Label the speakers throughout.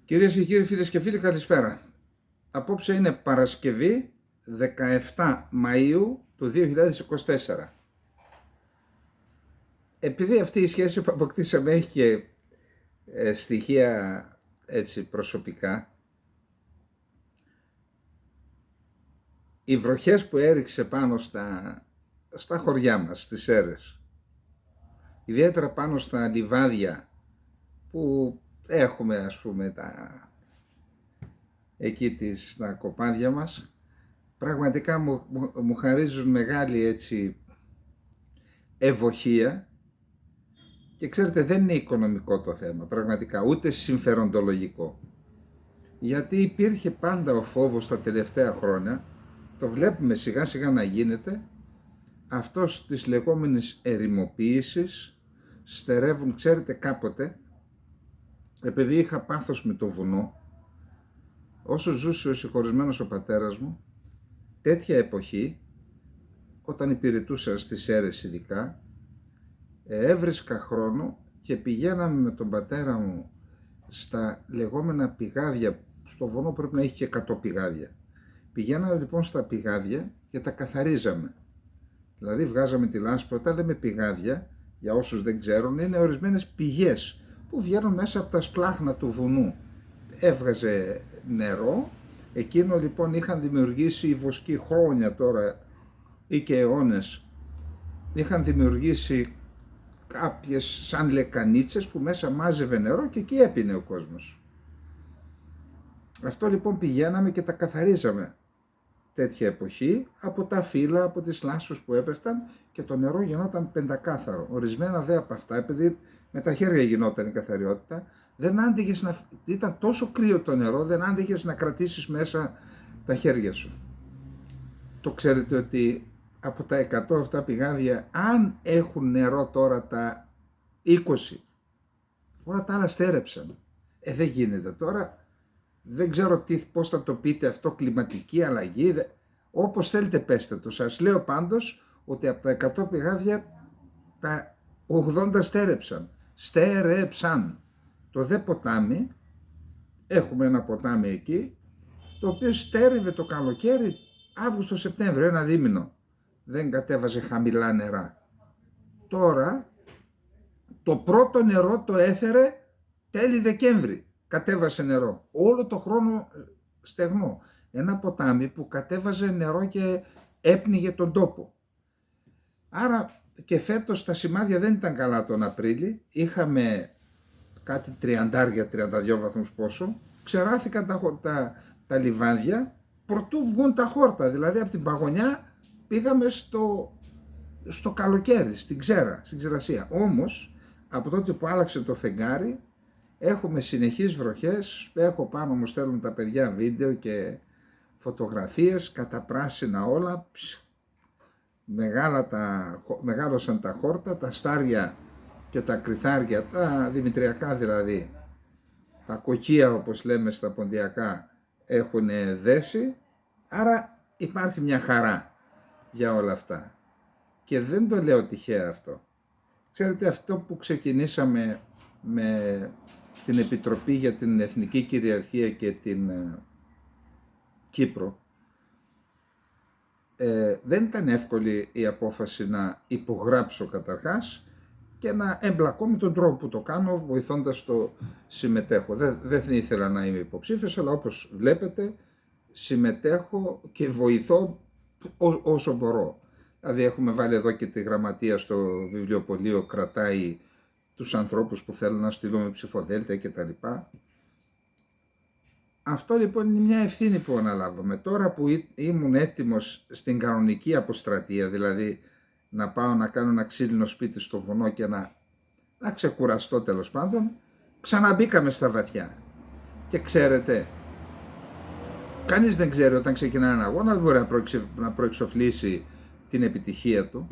Speaker 1: Κυρίες και κύριοι, φίλες και φίλοι, καλησπέρα. Απόψε είναι Παρασκευή 17 Μαΐου του 2024. Επειδή αυτή η σχέση που αποκτήσαμε έχει και στοιχεία έτσι προσωπικά, οι βροχές που έριξε πάνω στα χωριά μας, στις Σέρρες, ιδιαίτερα πάνω στα λιβάδια που έχουμε, ας πούμε, εκεί τα κοπάδια μας, πραγματικά μου χαρίζουν μεγάλη έτσι ευοχία. Και ξέρετε, δεν είναι οικονομικό το θέμα, πραγματικά, ούτε συμφεροντολογικό. Γιατί υπήρχε πάντα ο φόβος τα τελευταία χρόνια, το βλέπουμε σιγά σιγά να γίνεται, αυτός της λεγόμενης ερημοποίησης. Στερεύουν, ξέρετε, κάποτε, επειδή είχα πάθος με το βουνό, όσο ζούσε ο συγχωρισμένος ο πατέρας μου, τέτοια εποχή, όταν υπηρετούσα στις Σέρρες ειδικά, έβρισκα χρόνο και πηγαίναμε με τον πατέρα μου στα λεγόμενα πηγάδια. Στο βουνό πρέπει να έχει και 100 πηγάδια. Πηγαίναμε λοιπόν στα πηγάδια και τα καθαρίζαμε. Δηλαδή βγάζαμε τη λάσπη. Όταν λέμε πηγάδια, για όσους δεν ξέρουν, είναι ορισμένες πηγές που βγαίνουν μέσα από τα σπλάχνα του βουνού. Έβγαζε νερό. Εκείνο λοιπόν είχαν δημιουργήσει οι βοσκοί χρόνια τώρα ή και αιώνες. Είχαν δημιουργήσει κάποιες σαν λεκανίτσες που μέσα μάζευε νερό και εκεί έπινε ο κόσμος. Αυτό λοιπόν πηγαίναμε και τα καθαρίζαμε τέτοια εποχή από τα φύλλα, από τις λάσπες που έπεφταν και το νερό γινόταν πεντακάθαρο. Ορισμένα δε από αυτά, επειδή με τα χέρια γινόταν η καθαριότητα, δεν άντεγες ήταν τόσο κρύο το νερό, δεν άντεγες να κρατήσεις μέσα τα χέρια σου. Το ξέρετε ότι από τα 100 αυτά πηγάδια, αν έχουν νερό τώρα τα 20, όλα τα άλλα στέρεψαν. Δεν γίνεται τώρα. Δεν ξέρω πώς θα το πείτε αυτό, κλιματική αλλαγή, όπως θέλετε πέστε το. Σας λέω πάντως ότι από τα 100 πηγάδια τα 80 στέρεψαν. Στέρεψαν. Το δε ποτάμι, έχουμε ένα ποτάμι εκεί, το οποίο στέρευε το καλοκαίρι Αύγουστο-Σεπτέμβριο, ένα δίμηνο. Δεν κατέβαζε χαμηλά νερά. Τώρα το πρώτο νερό το έφερε τέλη Δεκέμβρη. Κατέβασε νερό. Όλο το χρόνο στεγνό. Ένα ποτάμι που κατέβαζε νερό και έπνιγε τον τόπο. Άρα και φέτος τα σημάδια δεν ήταν καλά τον Απρίλη. Είχαμε κάτι 30-32 βαθμούς πόσο. Ξεράθηκαν τα λιβάδια προτού βγουν τα χόρτα. Δηλαδή από την παγωνιά πήγαμε στο καλοκαίρι, στην ξέρα, στην ξερασία. Όμως από τότε που άλλαξε το φεγγάρι έχουμε συνεχείς βροχές. Έχω πάνω μου, στέλνουν τα παιδιά βίντεο και φωτογραφίες, καταπράσινα όλα. Μεγάλωσαν τα χόρτα, τα στάρια και τα κρυθάρια, τα δημητριακά δηλαδή, τα κοκκία όπως λέμε στα ποντιακά, έχουν δέσει. Άρα υπάρχει μια χαρά για όλα αυτά. Και δεν το λέω τυχαία αυτό. Ξέρετε, αυτό που ξεκινήσαμε με την Επιτροπή για την Εθνική Κυριαρχία και την Κύπρο, δεν ήταν εύκολη η απόφαση να υπογράψω καταρχάς και να εμπλακώ με τον τρόπο που το κάνω, βοηθώντας το συμμετέχω. Δεν ήθελα να είμαι υποψήφιος, αλλά όπως βλέπετε συμμετέχω και βοηθώ όσο μπορώ. Δηλαδή έχουμε βάλει εδώ και τη γραμματεία στο βιβλιοπωλείο, κρατάει τους ανθρώπους που θέλουν να στείλουμε ψηφοδέλτια κτλ. Αυτό λοιπόν είναι μια ευθύνη που αναλάβαμε. Τώρα που ήμουν έτοιμος στην κανονική αποστρατεία, δηλαδή να πάω να κάνω ένα ξύλινο σπίτι στο βουνό και να ξεκουραστώ τέλος πάντων, ξαναμπήκαμε στα βαθιά. Και ξέρετε, κανείς δεν ξέρει όταν ξεκινάει ένα αγώνα, δεν μπορεί να προεξοφλήσει την επιτυχία του.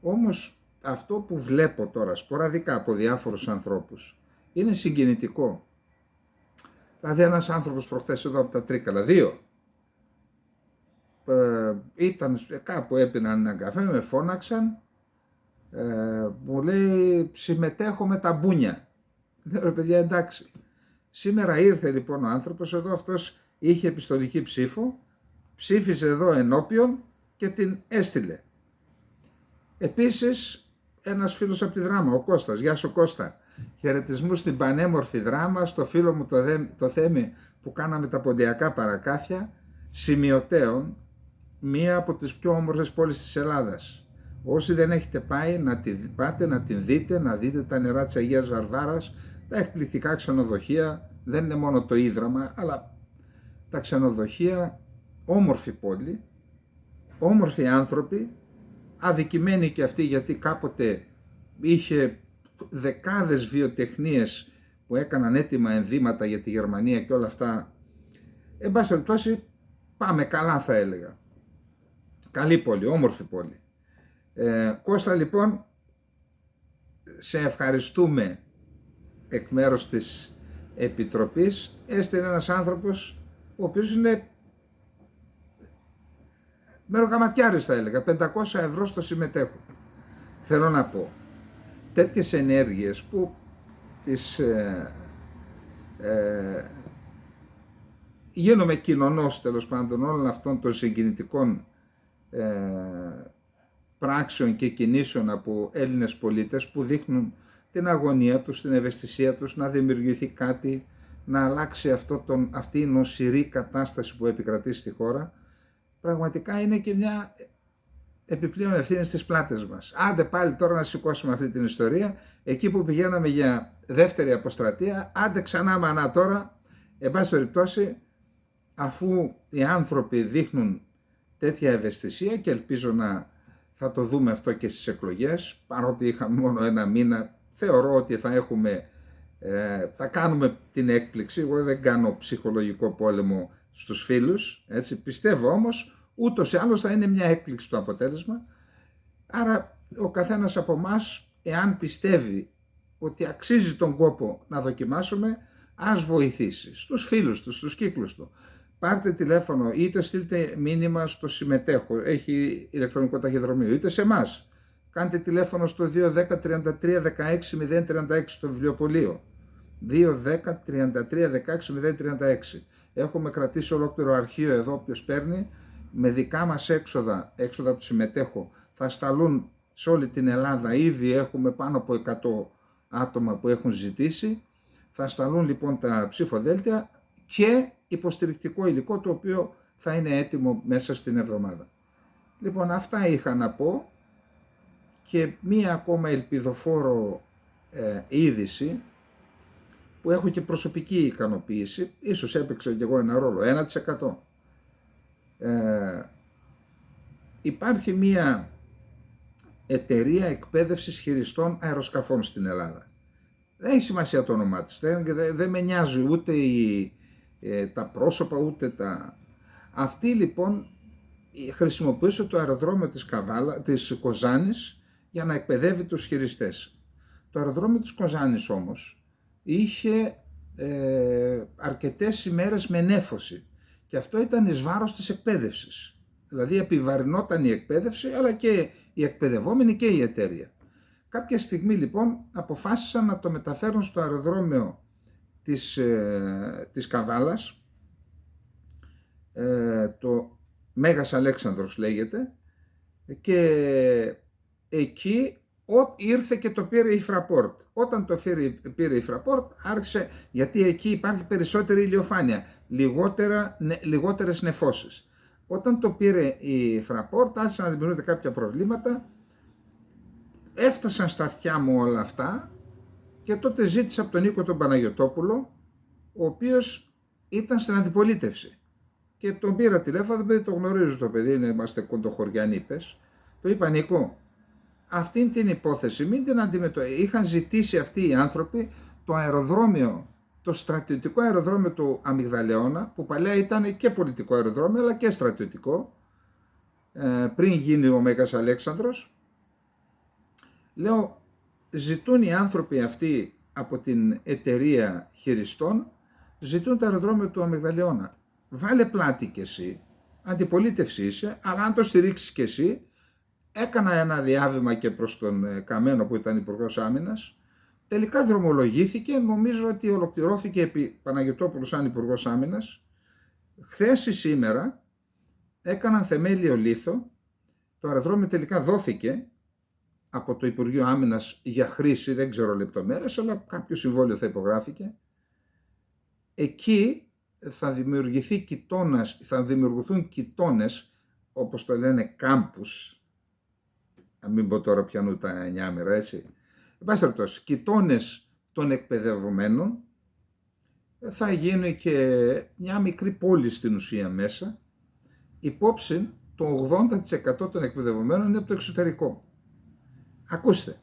Speaker 1: Όμως αυτό που βλέπω τώρα σποραδικά από διάφορους ανθρώπους είναι συγκινητικό. Δηλαδή ένας άνθρωπος προχθές εδώ από τα Τρίκαλα, 2, ήταν κάπου, έπιναν έναν καφέ, με φώναξαν, μου λέει συμμετέχω με τα μπούνια. Λέω ρε παιδιά, εντάξει, Σήμερα ήρθε λοιπόν ο άνθρωπος εδώ, αυτός είχε επιστολική ψήφο, ψήφισε εδώ ενώπιον και την έστειλε. Επίσης ένας φίλος από τη Δράμα, ο Κώστας, γεια σου Κώστα, χαιρετισμούς στην πανέμορφη Δράμα, στο φίλο μου το Θέμη που κάναμε τα ποντιακά παρακάθια, Σημειωτέων, μία από τις πιο όμορφες πόλεις της Ελλάδας. Όσοι δεν έχετε πάει, να την πάτε, να την δείτε, να δείτε τα νερά της Αγίας Βαρβάρας, τα εκπληκτικά ξενοδοχεία, δεν είναι μόνο το Ίδραμα, αλλά τα ξενοδοχεία, όμορφη πόλη, όμορφοι άνθρωποι, αδικημένοι και αυτοί γιατί κάποτε είχε δεκάδες βιοτεχνίες που έκαναν έτοιμα ενδύματα για τη Γερμανία και όλα αυτά. Εν πάση περιπτώσει, πάμε καλά θα έλεγα. Καλή πόλη, όμορφη πόλη. Κώστα λοιπόν, σε ευχαριστούμε εκ μέρους της Επιτροπής. Έστειλε ένας άνθρωπος ο οποίος είναι μεροκαματιάρης θα έλεγα, 500 ευρώ στο συμμετέχω. Θέλω να πω, τέτοιες ενέργειες που τις γίνομαι κοινωνός τέλος πάντων όλων αυτών των συγκινητικών πράξεων και κινήσεων από Έλληνες πολίτες που δείχνουν την αγωνία τους, την ευαισθησία τους, να δημιουργηθεί κάτι, να αλλάξει αυτή η νοσηρή κατάσταση που επικρατεί στη χώρα, πραγματικά είναι και μια επιπλέον ευθύνη στις πλάτες μας. Άντε πάλι τώρα να σηκώσουμε αυτή την ιστορία, εκεί που πηγαίναμε για δεύτερη αποστρατεία, άντε ξανά μανά τώρα, εν πάση περιπτώσει, αφού οι άνθρωποι δείχνουν τέτοια ευαισθησία και ελπίζω να θα το δούμε αυτό και στις εκλογές, παρότι είχαμε μόνο ένα μήνα, θεωρώ ότι θα κάνουμε την έκπληξη. Εγώ δεν κάνω ψυχολογικό πόλεμο στους φίλους, έτσι, πιστεύω όμως ούτως ή άλλως θα είναι μια έκπληξη το αποτέλεσμα. Άρα ο καθένας από εμάς, εάν πιστεύει ότι αξίζει τον κόπο να δοκιμάσουμε, ας βοηθήσει στους φίλους του, στους κύκλους του. Πάρτε τηλέφωνο, είτε στείλτε μήνυμα στο συμμετέχω, έχει ηλεκτρονικό ταχυδρομείο, είτε σε εμάς. Κάντε τηλέφωνο στο 210 33 16 036 στο βιβλιοπωλείο. 210 33 16 036. Έχουμε κρατήσει ολόκληρο αρχείο εδώ, όποιος παίρνει, με δικά μας έξοδα του συμμετέχω, θα σταλούν σε όλη την Ελλάδα. Ήδη έχουμε πάνω από 100 άτομα που έχουν ζητήσει. Θα σταλούν λοιπόν τα ψηφοδέλτια και υποστηρικτικό υλικό, το οποίο θα είναι έτοιμο μέσα στην εβδομάδα. Λοιπόν, αυτά είχα να πω και μία ακόμα ελπιδοφόρο είδηση που έχω και προσωπική ικανοποίηση, ίσως έπαιξε και εγώ ένα ρόλο, 1%. Υπάρχει μία εταιρεία εκπαίδευσης χειριστών αεροσκαφών στην Ελλάδα. Δεν έχει σημασία το όνομά της, δεν με νοιάζει ούτε τα πρόσωπα ούτε τα... Αυτή λοιπόν χρησιμοποιούσε το αεροδρόμιο της Κοζάνης για να εκπαιδεύει τους χειριστές. Το αεροδρόμιο της Κοζάνης όμως είχε αρκετές ημέρες με νέφωση και αυτό ήταν εις βάρος της εκπαίδευσης. Δηλαδή επιβαρυνόταν η εκπαίδευση αλλά και οι εκπαιδευόμενοι και η εταιρεία. Κάποια στιγμή λοιπόν αποφάσισαν να το μεταφέρουν στο αεροδρόμιο της Καβάλας, το Μέγας Αλέξανδρος λέγεται, και εκεί ήρθε και το πήρε η Fraport. Όταν το πήρε η Fraport άρχισε, γιατί εκεί υπάρχει περισσότερη ηλιοφάνεια, λιγότερες νεφώσεις. Όταν το πήρε η Fraport άρχισαν να δημιουργούνται κάποια προβλήματα, έφτασαν στα αυτιά μου όλα αυτά και τότε ζήτησα από τον Νίκο τον Παναγιωτόπουλο, ο οποίος ήταν στην αντιπολίτευση. Και τον πήρα τηλέφωνο, το γνωρίζω το παιδί, είμαστε κοντοχωριανοί πες. Το είπα, Νίκο, αυτήν την υπόθεση μην την αντιμετωπίσουμε. Είχαν ζητήσει αυτοί οι άνθρωποι το αεροδρόμιο, το στρατιωτικό αεροδρόμιο του Αμυγδαλεώνα, που παλιά ήταν και πολιτικό αεροδρόμιο αλλά και στρατιωτικό, πριν γίνει ο Μέγας Αλέξανδρος. Λέω, ζητούν οι άνθρωποι αυτοί από την εταιρεία χειριστών, ζητούν το αεροδρόμιο του Αμυγδαλεώνα. Βάλε πλάτη κι εσύ, αντιπολίτευση είσαι, αλλά αν το στηρίξεις κι εσύ, έκανα ένα διάβημα και προς τον Καμένο που ήταν υπουργός άμυνας, Τελικά δρομολογήθηκε, νομίζω ότι ολοκληρώθηκε επί Παναγιωτόπουλου σαν Υπουργός Άμυνας. Χθες ή σήμερα έκαναν θεμέλιο λίθο, το αεροδρόμιο τελικά δόθηκε από το Υπουργείο Άμυνας για χρήση, δεν ξέρω λεπτομέρειες, αλλά κάποιο συμβόλαιο θα υπογράφηκε. Εκεί θα δημιουργηθούν κοιτώνες, όπως το λένε κάμπους, να μην πω τώρα πιανού τα 9 μέρα, έτσι. Εν πάση περιπτώσει, κοιτώνες των εκπαιδευομένων, θα γίνει και μια μικρή πόλη στην ουσία μέσα. Υπόψη το 80% των εκπαιδευομένων είναι από το εξωτερικό. Ακούστε,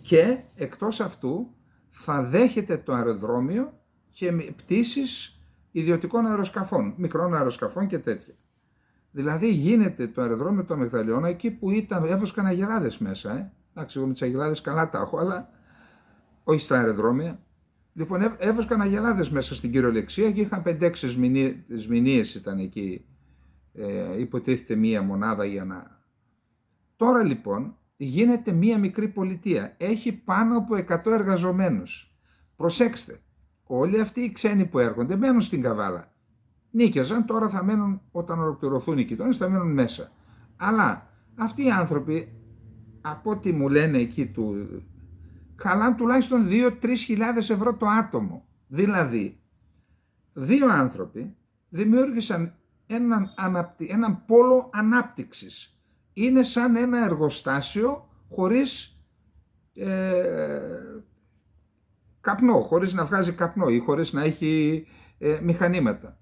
Speaker 1: και εκτός αυτού θα δέχεται το αεροδρόμιο και πτήσεις ιδιωτικών αεροσκαφών, μικρών αεροσκαφών και τέτοια. Δηλαδή γίνεται το αεροδρόμιο του Αμυγδαλιώνα, εκεί που έβοσκαν αγελάδες μέσα. Εντάξει, εγώ με τις αγελάδες καλά τα έχω, αλλά όχι στα αεροδρόμια. Λοιπόν, έβοσκαν αγελάδες μέσα στην κυριολεξία και είχαν 5-6 μηνύες ήταν εκεί, υποτίθεται μία μονάδα για να... Τώρα λοιπόν γίνεται μία μικρή πολιτεία, έχει πάνω από 100 εργαζομένους. Προσέξτε, όλοι αυτοί οι ξένοι που έρχονται μένουν στην Καβάλα. Νίκιαζαν, τώρα θα μένουν, όταν ολοκληρωθούν οι κοιτώνες, θα μένουν μέσα. Αλλά αυτοί οι άνθρωποι, από ό,τι μου λένε εκεί, χαλάνε τουλάχιστον 2-3 χιλιάδες ευρώ το άτομο. Δηλαδή, 2 άνθρωποι δημιούργησαν έναν πόλο ανάπτυξης. Είναι σαν ένα εργοστάσιο χωρίς καπνό, χωρίς να βγάζει καπνό ή χωρίς να έχει μηχανήματα.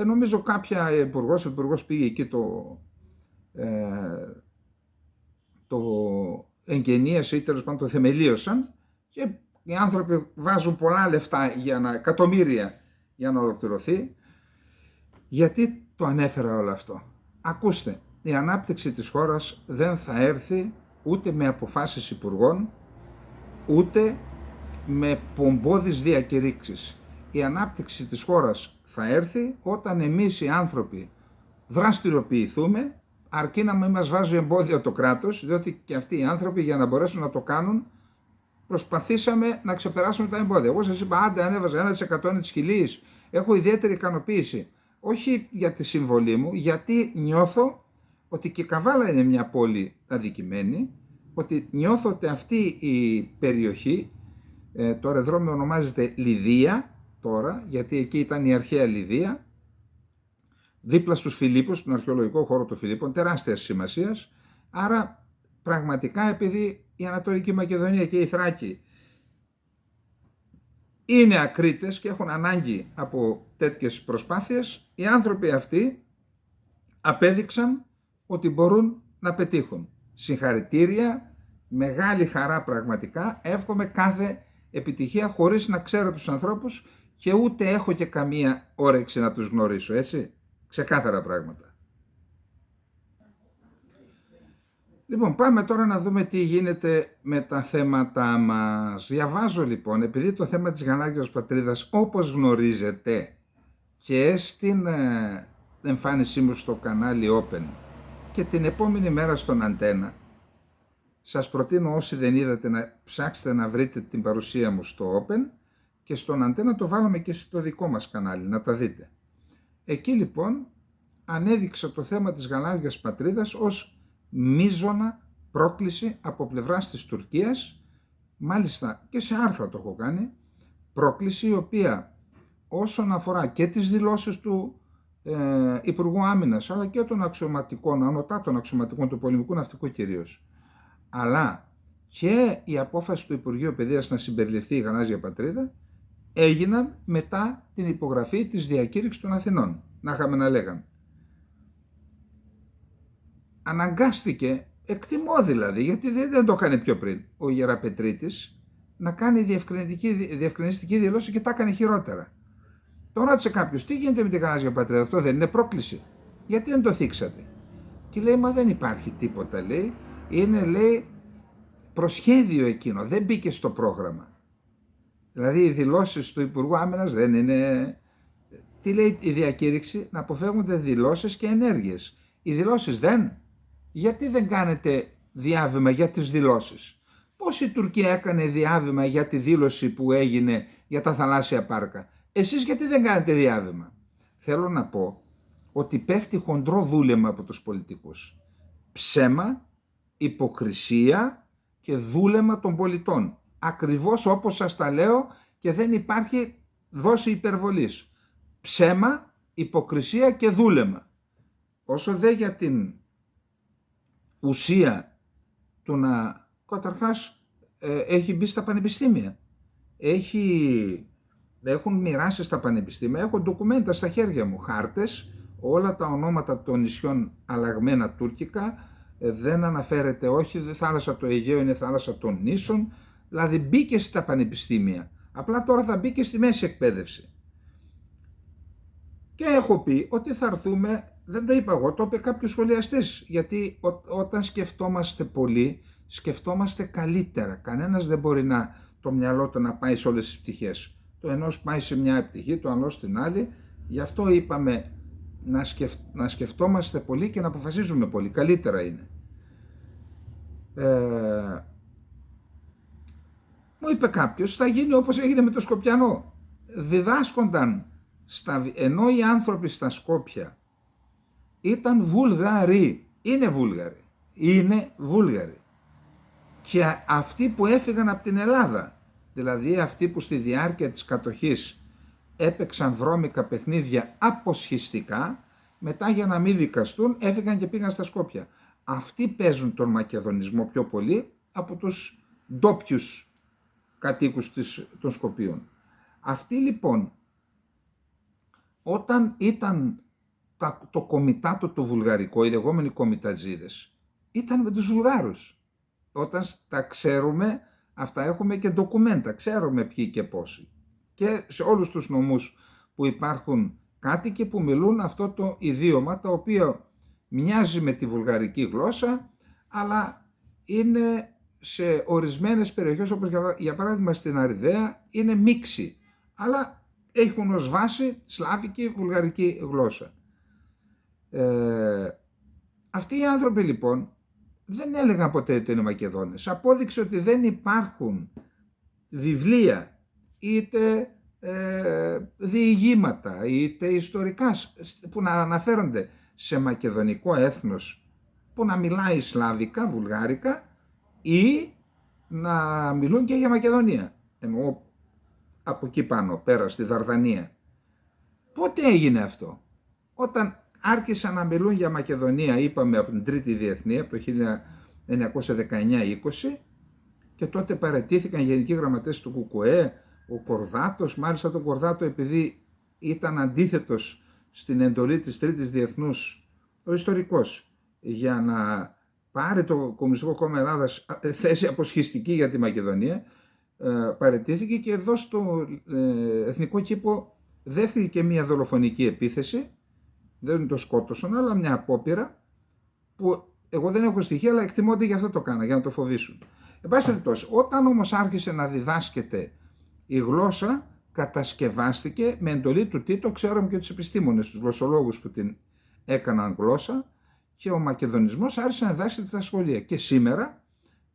Speaker 1: Νομίζω κάποια υπουργός πήγε εκεί το εγγενίασε ή τέλος πάντων το θεμελίωσαν και οι άνθρωποι βάζουν πολλά λεφτά, εκατομμύρια για να ολοκληρωθεί. Γιατί το ανέφερα όλο αυτό? Ακούστε, η ανάπτυξη της χώρας δεν θα έρθει ούτε με αποφάσεις υπουργών, ούτε με πομπώδεις διακηρύξεις. Η ανάπτυξη της χώρας θα έρθει όταν εμείς οι άνθρωποι δραστηριοποιηθούμε, αρκεί να μην μας βάζει εμπόδια το κράτος, διότι και αυτοί οι άνθρωποι για να μπορέσουν να το κάνουν προσπαθήσαμε να ξεπεράσουμε τα εμπόδια. Εγώ σας είπα, άντε ανέβαζα 1% της χιλής, έχω ιδιαίτερη ικανοποίηση. Όχι για τη συμβολή μου, γιατί νιώθω ότι και η Καβάλα είναι μια πόλη αδικημένη, ότι νιώθω ότι αυτή η περιοχή, το αεροδρόμιο ονομάζεται Λιδία τώρα, γιατί εκεί ήταν η αρχαία Λιδία, δίπλα στους Φιλίππους, στον αρχαιολογικό χώρο των Φιλίππων, τεράστιας σημασίας. Άρα πραγματικά, επειδή η Ανατολική Μακεδονία και η Θράκη είναι ακρίτες και έχουν ανάγκη από τέτοιες προσπάθειες, οι άνθρωποι αυτοί απέδειξαν ότι μπορούν να πετύχουν. Συγχαρητήρια, μεγάλη χαρά πραγματικά, εύχομαι κάθε επιτυχία, χωρίς να ξέρω τους ανθρώπους και ούτε έχω και καμία όρεξη να τους γνωρίσω, έτσι. Ξεκάθαρα πράγματα. Λοιπόν, πάμε τώρα να δούμε τι γίνεται με τα θέματα μας. Διαβάζω λοιπόν, επειδή το θέμα της Γαλάζιας Πατρίδας, όπως γνωρίζετε και στην εμφάνισή μου στο κανάλι Open και την επόμενη μέρα στον Αντένα, σας προτείνω, όσοι δεν είδατε, να ψάξετε να βρείτε την παρουσία μου στο Open και στον Αντένα το βάλαμε και στο δικό μας κανάλι, να τα δείτε. Εκεί λοιπόν ανέδειξα το θέμα της Γαλάζιας Πατρίδας ως μείζωνα πρόκληση από πλευράς της Τουρκίας, μάλιστα και σε άρθρα το έχω κάνει, πρόκληση η οποία όσον αφορά και τις δηλώσεις του Υπουργού Άμυνας, αλλά και των αξιωματικών, ανωτάτων αξιωματικών του πολεμικού ναυτικού κυρίως, αλλά και η απόφαση του Υπουργείου Παιδείας να συμπεριληφθεί η Γαλάζια Πατρίδα, έγιναν μετά την υπογραφή της διακήρυξης των Αθηνών. Να είχαμε να λέγαμε. Αναγκάστηκε, εκτιμώ δηλαδή, γιατί δεν το έκανε πιο πριν, ο Γεραπετρίτης να κάνει διευκρινιστική δήλωση και τα έκανε χειρότερα. Τον ρώτησε κάποιος, τι γίνεται με τη Γαλάζια Πατρίδα, αυτό δεν είναι πρόκληση? Γιατί δεν το θίξατε? Και λέει, μα δεν υπάρχει τίποτα, λέει. Είναι, λέει, προσχέδιο εκείνο, δεν μπήκε στο πρόγραμμα. Δηλαδή οι δηλώσεις του Υπουργού Άμυνας δεν είναι... Τι λέει η διακήρυξη? Να αποφεύγονται δηλώσεις και ενέργειες. Οι δηλώσεις δεν. Γιατί δεν κάνετε διάβημα για τις δηλώσεις? Πώς η Τουρκία έκανε διάβημα για τη δήλωση που έγινε για τα θαλάσσια πάρκα? Εσείς γιατί δεν κάνετε διάβημα? Θέλω να πω ότι πέφτει χοντρό δούλεμα από τους πολιτικούς. Ψέμα, υποκρισία και δούλεμα των πολιτών. Ακριβώς όπως σας τα λέω και δεν υπάρχει δόση υπερβολής. Ψέμα, υποκρισία και δούλεμα. Όσο δε για την ουσία του να, καταρχάς, έχει μπει στα πανεπιστήμια. Έχουν μοιράσει στα πανεπιστήμια, έχω ντοκουμέντα στα χέρια μου, χάρτες, όλα τα ονόματα των νησιών αλλαγμένα τουρκικά, δεν αναφέρεται, όχι, θάλασσα του Αιγαίου είναι θάλασσα των νήσων, δηλαδή μπήκε στα πανεπιστήμια, απλά τώρα θα μπει και στη μέση εκπαίδευση. Και έχω πει ότι θα έρθουμε, δεν το είπα εγώ, το είπε κάποιος σχολιαστής, γιατί όταν σκεφτόμαστε πολύ, σκεφτόμαστε καλύτερα. Κανένας δεν μπορεί το μυαλό του να πάει σε όλες τις πτυχές. Το ενός πάει σε μια πτυχή, το άλλο στην άλλη. Γι' αυτό είπαμε να σκεφτόμαστε πολύ και να αποφασίζουμε πολύ. Καλύτερα είναι. Μου είπε κάποιος, θα γίνει όπως έγινε με το Σκοπιανό. Διδάσκονταν, ενώ οι άνθρωποι στα Σκόπια ήταν Βούλγαροι, είναι Βούλγαροι. Και αυτοί που έφυγαν από την Ελλάδα, δηλαδή αυτοί που στη διάρκεια της κατοχής έπαιξαν βρώμικα παιχνίδια αποσχιστικά, μετά για να μην δικαστούν έφυγαν και πήγαν στα Σκόπια. Αυτοί παίζουν τον μακεδονισμό πιο πολύ από τους ντόπιους κατοίκους των Σκοπίων. Αυτοί λοιπόν, όταν ήταν το κομιτάτο το βουλγαρικό, οι λεγόμενοι κομιτατζίδες, ήταν με τους Βουλγάρους. Όταν τα ξέρουμε, αυτά έχουμε και ντοκουμέντα, ξέρουμε ποιοι και πόσοι. Και σε όλους τους νομούς που υπάρχουν κάτοικοι που μιλούν αυτό το ιδίωμα, το οποίο μοιάζει με τη βουλγαρική γλώσσα, αλλά είναι σε ορισμένες περιοχές, όπως για παράδειγμα στην Αριδαία, είναι μίξη, αλλά έχουν ως βάση σλάβικη βουλγαρική γλώσσα. Αυτοί οι άνθρωποι λοιπόν δεν έλεγαν ποτέ ότι είναι Μακεδόνες. Απόδειξε ότι δεν υπάρχουν βιβλία, είτε διηγήματα, είτε ιστορικά που να αναφέρονται σε μακεδονικό έθνος που να μιλάει σλάβικα, βουλγάρικα ή να μιλούν και για Μακεδονία. Εννοώ από εκεί πάνω, πέρα στη Δαρδανία. Πότε έγινε αυτό? Όταν άρχισαν να μιλούν για Μακεδονία, είπαμε, από την Τρίτη Διεθνή, από το 1919-20, και τότε παραιτήθηκαν γενικοί γραμματές του ΚΚΕ, ο Κορδάτος, μάλιστα τον Κορδάτο επειδή ήταν αντίθετος στην εντολή της Τρίτης Διεθνούς, ο ιστορικός, για να πάρει το Κομμουνιστικό Κόμμα Ελλάδας θέση αποσχιστική για τη Μακεδονία, παραιτήθηκε και εδώ στο Εθνικό Κήπο δέχτηκε και μια δολοφονική επίθεση. Δεν το σκότωσαν, αλλά μια απόπειρα που εγώ δεν έχω στοιχεία, αλλά εκτιμώνται γι' αυτό το κάνα, για να το φοβήσουν. Εν πάση περιπτώσει, όταν όμως άρχισε να διδάσκεται η γλώσσα, κατασκευάστηκε με εντολή του Τίτο, ξέρουμε και τους επιστήμονες, τους γλωσσολόγους που την έκαναν γλώσσα, και ο μακεδονισμός άρχισε να διδάσκεται στα σχολεία. Και σήμερα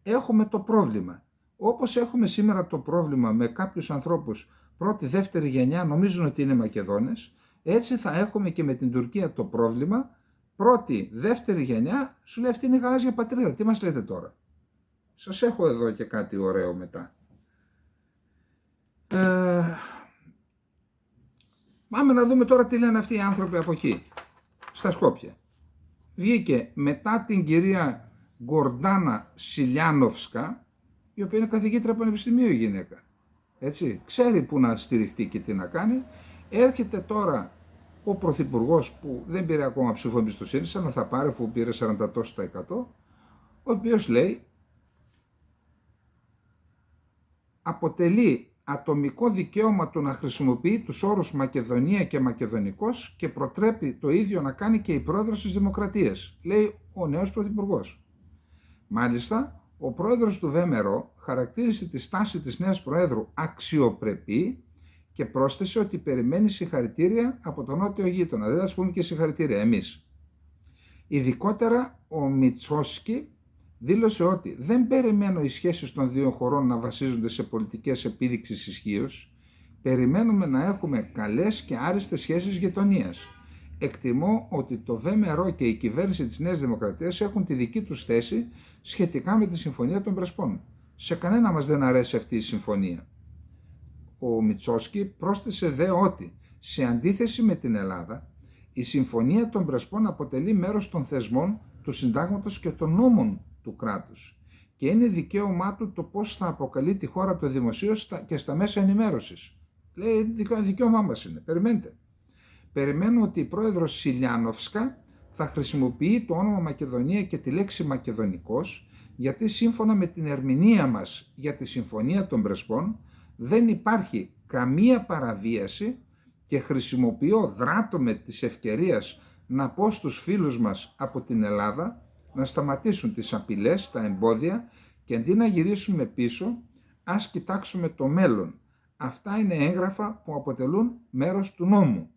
Speaker 1: έχουμε το πρόβλημα. Όπως έχουμε σήμερα το πρόβλημα με κάποιους ανθρώπους πρώτη, δεύτερη γενιά νομίζουν ότι είναι Μακεδόνες, έτσι θα έχουμε και με την Τουρκία το πρόβλημα. Πρώτη, δεύτερη γενιά σου λέει αυτή είναι η γαλάζια πατρίδα. Τι μας λέτε τώρα? Σας έχω εδώ και κάτι ωραίο μετά. Πάμε να δούμε τώρα τι λένε αυτοί οι άνθρωποι από εκεί, στα Σκόπια. Βγήκε μετά την κυρία Γκορντάνα Σιλιάνοφσκα, η οποία είναι καθηγήτρια πανεπιστημίου η γυναίκα. Έτσι, ξέρει που να στηριχτεί και τι να κάνει. Έρχεται τώρα ο Πρωθυπουργός που δεν πήρε ακόμα ψήφο εμπιστοσύνης, αλλά θα πάρει αφού πήρε 40%, ο οποίος λέει αποτελεί ατομικό δικαίωμα του να χρησιμοποιεί τους όρους Μακεδονία και Μακεδονικός και προτρέπει το ίδιο να κάνει και η πρόεδρος της Δημοκρατίας, λέει ο νέος Πρωθυπουργός. Μάλιστα, ο πρόεδρος του ΒΜΡΟ χαρακτήρισε τη στάση της νέας Προέδρου αξιοπρεπή και πρόσθεσε ότι περιμένει συγχαρητήρια από τον νότιο γείτονα. Δεν θα σου πούμε και συγχαρητήρια εμείς. Ειδικότερα ο Μητσόσκι δήλωσε ότι δεν περιμένω οι σχέσεις των δύο χωρών να βασίζονται σε πολιτικές επίδειξης ισχύως, περιμένουμε να έχουμε καλές και άριστες σχέσεις γειτονίας. Εκτιμώ ότι το ΒΜΡΟ και η κυβέρνηση της Νέας Δημοκρατίας έχουν τη δική τους θέση σχετικά με τη Συμφωνία των Πρεσπών. Σε κανένα μας δεν αρέσει αυτή η συμφωνία. Ο Μητσόσκι πρόσθεσε δε ότι, σε αντίθεση με την Ελλάδα, η Συμφωνία των Πρεσπών αποτελεί μέρος των θεσμών του Συντάγματος και των νόμων του κράτους και είναι δικαίωμά του το πώς θα αποκαλεί τη χώρα του δημοσίως και στα μέσα ενημέρωσης. Λέει, δικαίωμά μας είναι. Περιμένετε. Περιμένω ότι η πρόεδρος Σιλιάνοφσκα θα χρησιμοποιεί το όνομα Μακεδονία και τη λέξη Μακεδονικός, γιατί σύμφωνα με την ερμηνεία μας για τη Συμφωνία των Πρεσπών δεν υπάρχει καμία παραβίαση και δράτω της ευκαιρίας να πω στους φίλους μας από την Ελλάδα να σταματήσουν τις απειλές, τα εμπόδια και αντί να γυρίσουμε πίσω, ας κοιτάξουμε το μέλλον. Αυτά είναι έγγραφα που αποτελούν μέρος του νόμου.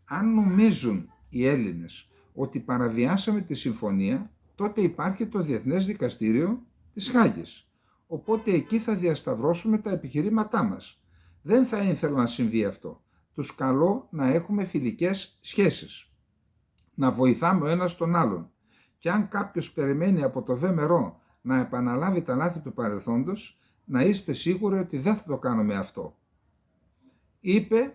Speaker 1: Αν νομίζουν οι Έλληνες ότι παραβιάσαμε τη συμφωνία, τότε υπάρχει το Διεθνές Δικαστήριο της Χάγης. Οπότε εκεί θα διασταυρώσουμε τα επιχειρήματά μας. Δεν θα ήθελα να συμβεί αυτό. Τους καλώ να έχουμε φιλικές σχέσεις, να βοηθάμε ο ένας τον άλλον. Και αν κάποιος περιμένει από το ΒΜΡΟ να επαναλάβει τα λάθη του παρελθόντος, να είστε σίγουροι ότι δεν θα το κάνουμε αυτό. Είπε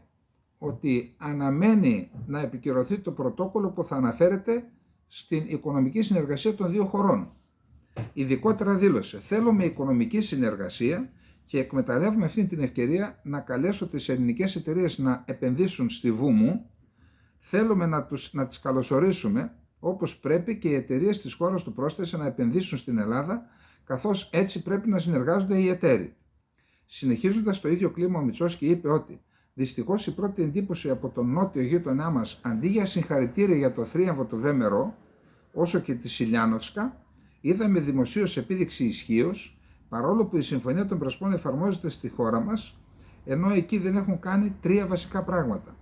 Speaker 1: ότι αναμένει να επικυρωθεί το πρωτόκολλο που θα αναφέρεται στην οικονομική συνεργασία των δύο χωρών. Ειδικότερα δήλωσε, θέλουμε οικονομική συνεργασία και εκμεταλλεύουμε αυτή την ευκαιρία να καλέσω τις ελληνικές εταιρείες να επενδύσουν στη Βούμου. Θέλουμε να τις καλωσορίσουμε όπως πρέπει και οι εταιρείες της χώρας του πρόσθεσε να επενδύσουν στην Ελλάδα, καθώς έτσι πρέπει να συνεργάζονται οι εταίροι. Συνεχίζοντας το ίδιο κλίμα, ο Μητσόσκι είπε ότι δυστυχώς η πρώτη εντύπωση από τον νότιο γείτονά μας, αντί για συγχαρητήρια για το θρίαμβο του ΒΜΡΟ, όσο και τη Σιλιάνοφσκα, είδαμε δημοσίως επίδειξη ισχύως, παρόλο που η Συμφωνία των Πρεσπών εφαρμόζεται στη χώρα μας, ενώ εκεί δεν έχουν κάνει τρία βασικά πράγματα.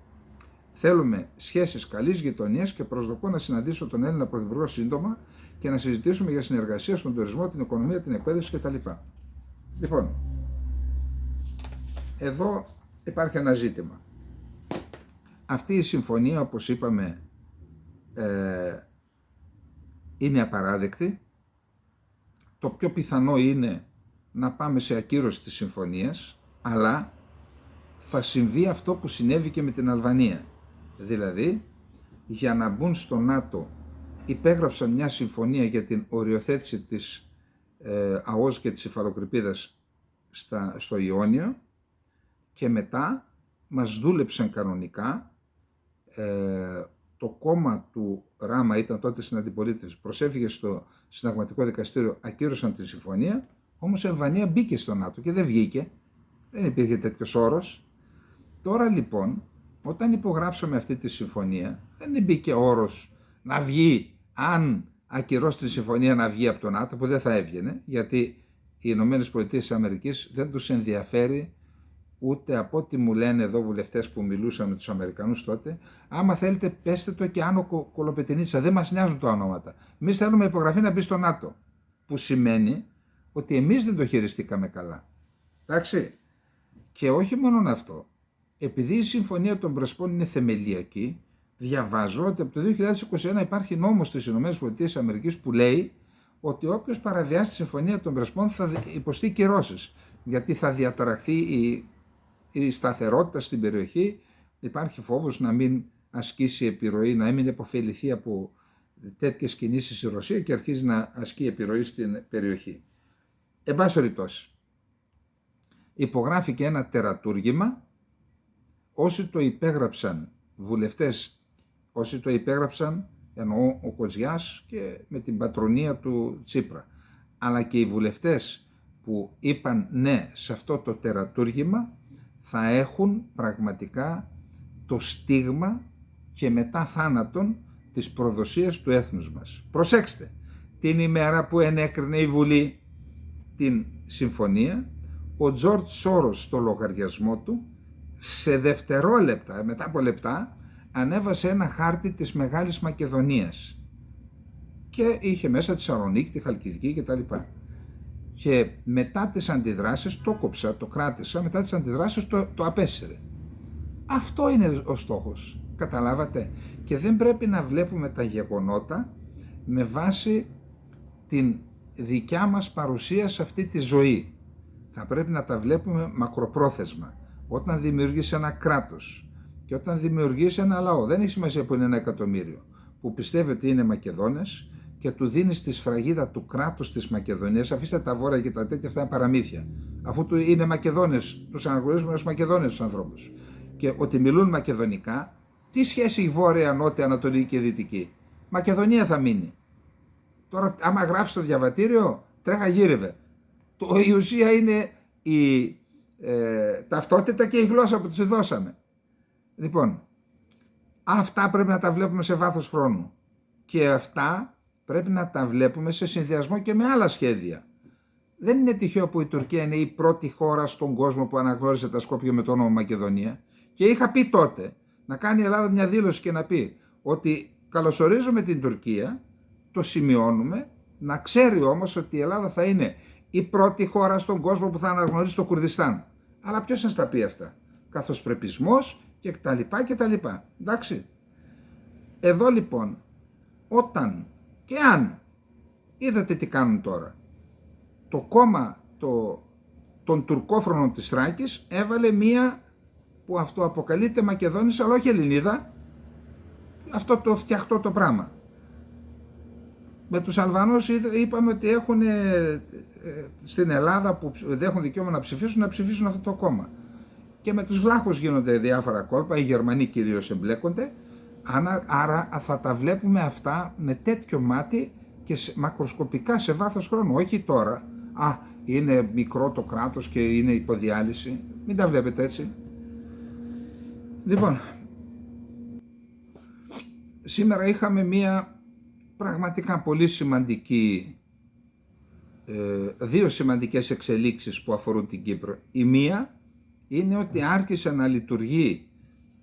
Speaker 1: Θέλουμε σχέσεις καλής γειτονίας και προσδοκώ να συναντήσω τον Έλληνα Πρωθυπουργό σύντομα και να συζητήσουμε για συνεργασία στον τουρισμό, την οικονομία, την εκπαίδευση κτλ. Λοιπόν, εδώ υπάρχει ένα ζήτημα. Αυτή η συμφωνία, όπως είπαμε, είναι απαράδεκτη. Το πιο πιθανό είναι να πάμε σε ακύρωση της συμφωνίας, αλλά θα συμβεί αυτό που συνέβη και με την Αλβανία. Δηλαδή, για να μπουν στο ΝΑΤΟ υπέγραψαν μια συμφωνία για την οριοθέτηση της ΑΟΣ και της υφαλοκρηπίδας στο Ιόνιο και μετά μας δούλεψαν κανονικά. Το κόμμα του Ράμα ήταν τότε στην αντιπολίτευση, προσέφυγε στο Συνταγματικό Δικαστήριο, ακύρωσαν τη συμφωνία, όμως η Αλβανία μπήκε στο ΝΑΤΟ και δεν βγήκε, δεν υπήρχε τέτοιος όρος. Τώρα λοιπόν, όταν υπογράψαμε αυτή τη συμφωνία, δεν μπήκε όρος να βγει, αν ακυρώσει τη συμφωνία, να βγει από το ΝΑΤΟ, που δεν θα έβγαινε, γιατί οι ΗΠΑ δεν τους ενδιαφέρει, ούτε από ό,τι μου λένε εδώ βουλευτές που μιλούσαν με τους Αμερικανούς τότε, άμα θέλετε πέστε το και Άνω Κολοπετινίτσα, δεν μας νοιάζουν τα ονόματα. Εμείς θέλουμε υπογραφή να μπει στο ΝΑΤΟ, που σημαίνει ότι εμείς δεν το χειριστήκαμε καλά. Εντάξει. Και όχι μόνο αυτό. Επειδή η Συμφωνία των Πρεσπών είναι θεμελιακή, διαβάζω ότι από το 2021 υπάρχει νόμος στις ΗΠΑ που λέει ότι όποιος παραβιάσει τη Συμφωνία των Πρεσπών θα υποστεί κυρώσεις, γιατί θα διαταραχθεί η σταθερότητα στην περιοχή, υπάρχει φόβος να μην ασκήσει επιρροή, να μην επωφεληθεί από τέτοιες κινήσεις η Ρωσία και αρχίζει να ασκεί επιρροή στην περιοχή. Εν πάση περιπτώσει, υπογράφηκε ένα τερατούργημα. Όσοι το υπέγραψαν βουλευτές, όσοι το υπέγραψαν, εννοώ ο Κοτζιάς και με την πατρονία του Τσίπρα, αλλά και οι βουλευτές που είπαν ναι σε αυτό το τερατούργημα, θα έχουν πραγματικά το στίγμα και μετά θάνατον της προδοσίας του έθνους μας. Προσέξτε, την ημέρα που ενέκρινε η Βουλή την συμφωνία, ο Τζορτζ Σόρος στο λογαριασμό του, σε δευτερόλεπτα, μετά από λεπτά, ανέβασε ένα χάρτη της Μεγάλης Μακεδονίας και είχε μέσα τη Θεσσαλονίκη, τη Χαλκιδική κτλ. Και μετά τις αντιδράσεις το κόψα, το κράτησα, μετά τις αντιδράσεις το απέσυρε. Αυτό είναι ο στόχος, καταλάβατε. Και δεν πρέπει να βλέπουμε τα γεγονότα με βάση την δικιά μας παρουσία σε αυτή τη ζωή. Θα πρέπει να τα βλέπουμε μακροπρόθεσμα. Όταν δημιουργείς ένα κράτος και όταν δημιουργείς ένα λαό, δεν έχει σημασία που είναι 1 εκατομμύριο, που πιστεύει ότι είναι Μακεδόνες και του δίνεις τη σφραγίδα του κράτους της Μακεδονίας, αφήστε τα βόρεια και τα τέτοια, αυτά είναι παραμύθια. Αφού είναι Μακεδόνες, τους αναγνωρίζουμε ως Μακεδόνες τους ανθρώπους. Και ότι μιλούν μακεδονικά, τι σχέση η βόρεια, νότια, ανατολική και δυτική? Μακεδονία θα μείνει. Τώρα, άμα γράφει το διαβατήριο, τρέχα γύρευε. Η ουσία είναι η ταυτότητα και η γλώσσα που τους δώσαμε. Λοιπόν, αυτά πρέπει να τα βλέπουμε σε βάθος χρόνου. Και αυτά πρέπει να τα βλέπουμε σε συνδυασμό και με άλλα σχέδια. Δεν είναι τυχαίο που η Τουρκία είναι η πρώτη χώρα στον κόσμο που αναγνώρισε τα Σκόπια με το όνομα Μακεδονία. Και είχα πει τότε να κάνει η Ελλάδα μια δήλωση και να πει ότι καλωσορίζουμε την Τουρκία, το σημειώνουμε, να ξέρει όμως ότι η Ελλάδα θα είναι η πρώτη χώρα στον κόσμο που θα αναγνωρίσει το Κουρδιστάν. Αλλά ποιος να στα πει αυτά? Καθοσπρεπισμός και τα λοιπά και τα λοιπά. Εντάξει. Εδώ λοιπόν, όταν και αν, είδατε τι κάνουν τώρα. Το κόμμα των τουρκόφρονων της Θράκης έβαλε μία που αυτό αποκαλείται Μακεδόνισσα, αλλά όχι Ελληνίδα, αυτό το φτιαχτό το πράγμα. Με τους Αλβανούς είπαμε ότι έχουν στην Ελλάδα που δεν έχουν δικαίωμα να ψηφίσουν αυτό το κόμμα. Και με τους Βλάχους γίνονται διάφορα κόλπα, οι Γερμανοί κυρίως εμπλέκονται, άρα θα τα βλέπουμε αυτά με τέτοιο μάτι και μακροσκοπικά σε βάθος χρόνου, όχι τώρα. Είναι μικρό το κράτος και είναι υποδιάλυση. Μην τα βλέπετε έτσι. Λοιπόν, σήμερα είχαμε μία πραγματικά πολύ σημαντική, δύο σημαντικές εξελίξεις που αφορούν την Κύπρο. Η μία είναι ότι άρχισε να λειτουργεί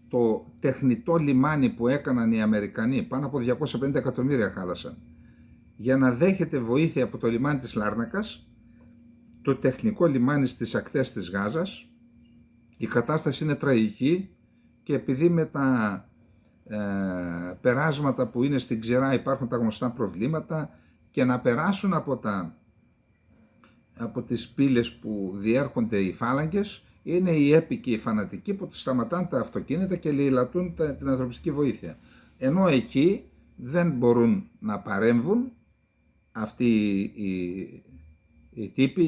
Speaker 1: το τεχνητό λιμάνι που έκαναν οι Αμερικανοί, πάνω από 250 εκατομμύρια χάλασαν, για να δέχεται βοήθεια από το λιμάνι της Λάρνακας, το τεχνικό λιμάνι στις ακτές της Γάζας. Η κατάσταση είναι τραγική και επειδή με τα περάσματα που είναι στην ξηρά υπάρχουν τα γνωστά προβλήματα και να περάσουν από τις πύλες που διέρχονται οι φάλαγγες, είναι οι έπικοι, οι φανατικοί που σταματάνε τα αυτοκίνητα και λαιλατούν την ανθρωπιστική βοήθεια. Ενώ εκεί δεν μπορούν να παρέμβουν αυτοί οι τύποι,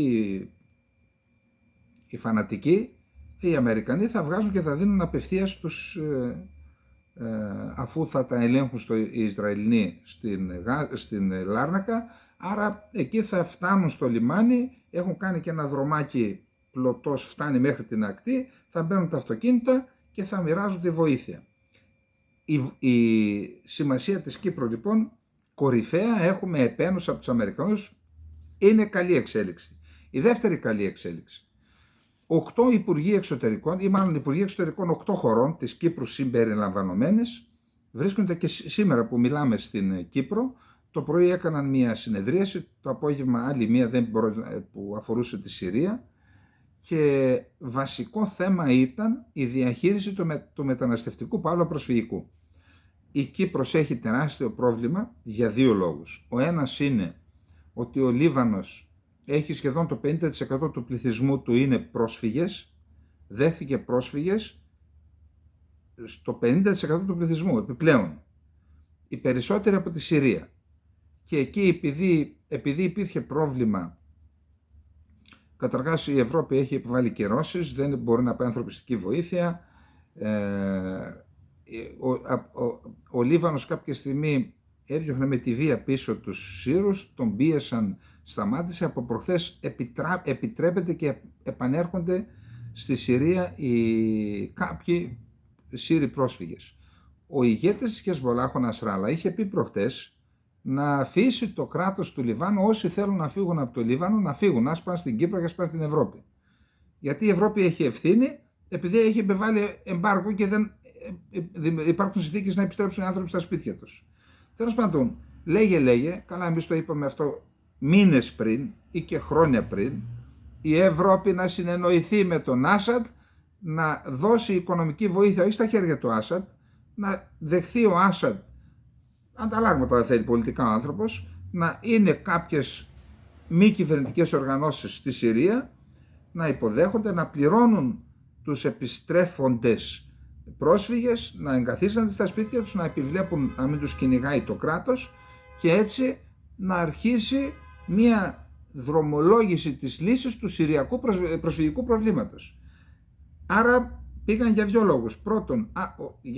Speaker 1: οι φανατικοί, οι Αμερικανοί θα βγάζουν και θα δίνουν απευθείας αφού θα τα ελέγχουν οι Ισραηλινοί στην Λάρνακα, άρα εκεί θα φτάνουν στο λιμάνι, έχουν κάνει και ένα δρομάκι πλωτός, φτάνει μέχρι την ακτή, θα μπαίνουν τα αυτοκίνητα και θα μοιράζουν τη βοήθεια. Η σημασία της Κύπρου λοιπόν, κορυφαία, έχουμε επένους από τους Αμερικανούς, είναι καλή εξέλιξη. Η δεύτερη καλή εξέλιξη. 8 υπουργοί εξωτερικών, ή μάλλον υπουργοί εξωτερικών 8 χωρών της Κύπρου συμπεριλαμβανομένες, βρίσκονται και σήμερα που μιλάμε στην Κύπρο. Το πρωί έκαναν μια συνεδρίαση, το απόγευμα άλλη μια που αφορούσε τη Συρία, και βασικό θέμα ήταν η διαχείριση του μεταναστευτικού παύλα προσφυγικού. Η Κύπρος έχει τεράστιο πρόβλημα για δύο λόγους. Ο ένας είναι ότι ο Λίβανος έχει σχεδόν το 50% του πληθυσμού του είναι πρόσφυγες, δέχθηκε πρόσφυγες στο 50% του πληθυσμού επιπλέον, οι περισσότεροι από τη Συρία. Και εκεί επειδή υπήρχε πρόβλημα, καταρχάς η Ευρώπη έχει επιβάλει κυρώσεις, δεν μπορεί να πάει ανθρωπιστική βοήθεια, ο Λίβανος κάποια στιγμή έδιωχνε με τη βία πίσω τους Σύρους, τον πίεσαν, σταμάτησε, από προχθές επιτρέπεται και επανέρχονται στη Συρία κάποιοι Σύροι πρόσφυγες. Ο ηγέτης της Χεσβολάχ, ο Νασράλα, είχε πει προχθές να αφήσει το κράτος του Λιβάνου, όσοι θέλουν να φύγουν από το Λίβανο, να φύγουν, να σπάνε στην Κύπρο και σπάνε στην Ευρώπη. Γιατί η Ευρώπη έχει ευθύνη, επειδή έχει επιβάλει εμπάργο και δεν υπάρχουν συνθήκες να επιστρέψουν οι άνθρωποι στα σπίτια τους. Τέλος πάντων, Λέγε, καλά εμείς το είπαμε αυτό μήνες πριν ή και χρόνια πριν, η Ευρώπη να συνεννοηθεί με τον Άσαντ, να δώσει οικονομική βοήθεια, όχι στα χέρια του Άσαντ, να δεχθεί ο Άσαντ, ανταλλάγματα δεν θέλει πολιτικά ο άνθρωπος, να είναι κάποιες μη κυβερνητικές οργανώσεις στη Συρία, να υποδέχονται, να πληρώνουν τους επιστρέφοντες πρόσφυγες, να εγκαθίστανται στα σπίτια τους, να επιβλέπουν να μην τους κυνηγάει το κράτος και έτσι να αρχίσει μια δρομολόγηση της λύσης του συριακού προσφυγικού προβλήματος. Άρα πήγαν για δύο λόγους. Πρώτον,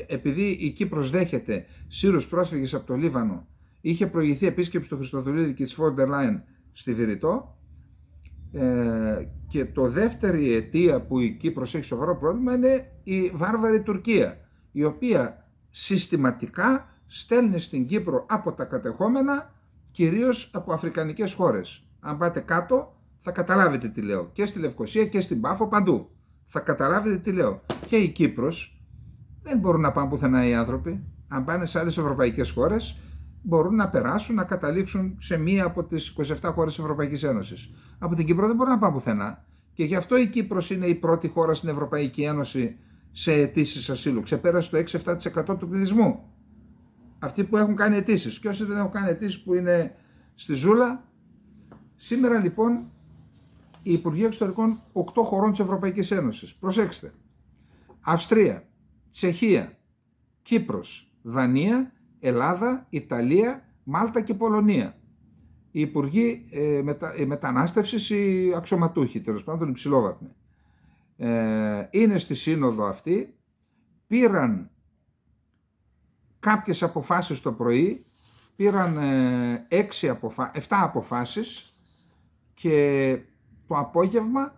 Speaker 1: επειδή η Κύπρος δέχεται Σύρους πρόσφυγες από το Λίβανο, είχε προηγηθεί επίσκεψη του Χριστοδουλίδη και της Φόρντερ Λάιεν στη Βηρητό, και το δεύτερη αιτία που η Κύπρος έχει σοβαρό πρόβλημα είναι η βάρβαρη Τουρκία, η οποία συστηματικά στέλνει στην Κύπρο από τα κατεχόμενα, κυρίως από αφρικανικές χώρες. Αν πάτε κάτω θα καταλάβετε τι λέω, και στη Λευκοσία και στην Πάφο, παντού θα καταλάβετε τι λέω. Και η Κύπρος δεν μπορούν να πάνε πουθενά οι άνθρωποι. Αν πάνε σε άλλες ευρωπαϊκές χώρες μπορούν να περάσουν, να καταλήξουν σε μία από τις 27 χώρες της Ευρωπαϊκής Ένωσης. Από την Κύπρο δεν μπορούν να πάνε πουθενά. Και γι' αυτό η Κύπρος είναι η πρώτη χώρα στην Ευρωπαϊκή Ένωση σε αιτήσεις ασύλου. Ξεπέρασε το 6-7% του πληθυσμού. Αυτοί που έχουν κάνει αιτήσεις. Και όσοι δεν έχουν κάνει αιτήσεις που είναι στη ζούλα. Σήμερα λοιπόν οι Υπουργοί Εξωτερικών 8 χωρών της Ευρωπαϊκής Ένωσης. Προσέξτε. Αυστρία, Τσεχία, Κύπρος, Δανία, Ελλάδα, Ιταλία, Μάλτα και Πολωνία. Οι υπουργοί μετανάστευσης, οι αξιωματούχοι, τέλος πάντων υψηλόβαθμοι, είναι στη σύνοδο αυτή, πήραν κάποιες αποφάσεις το πρωί, πήραν 7 αποφάσεις και το απόγευμα,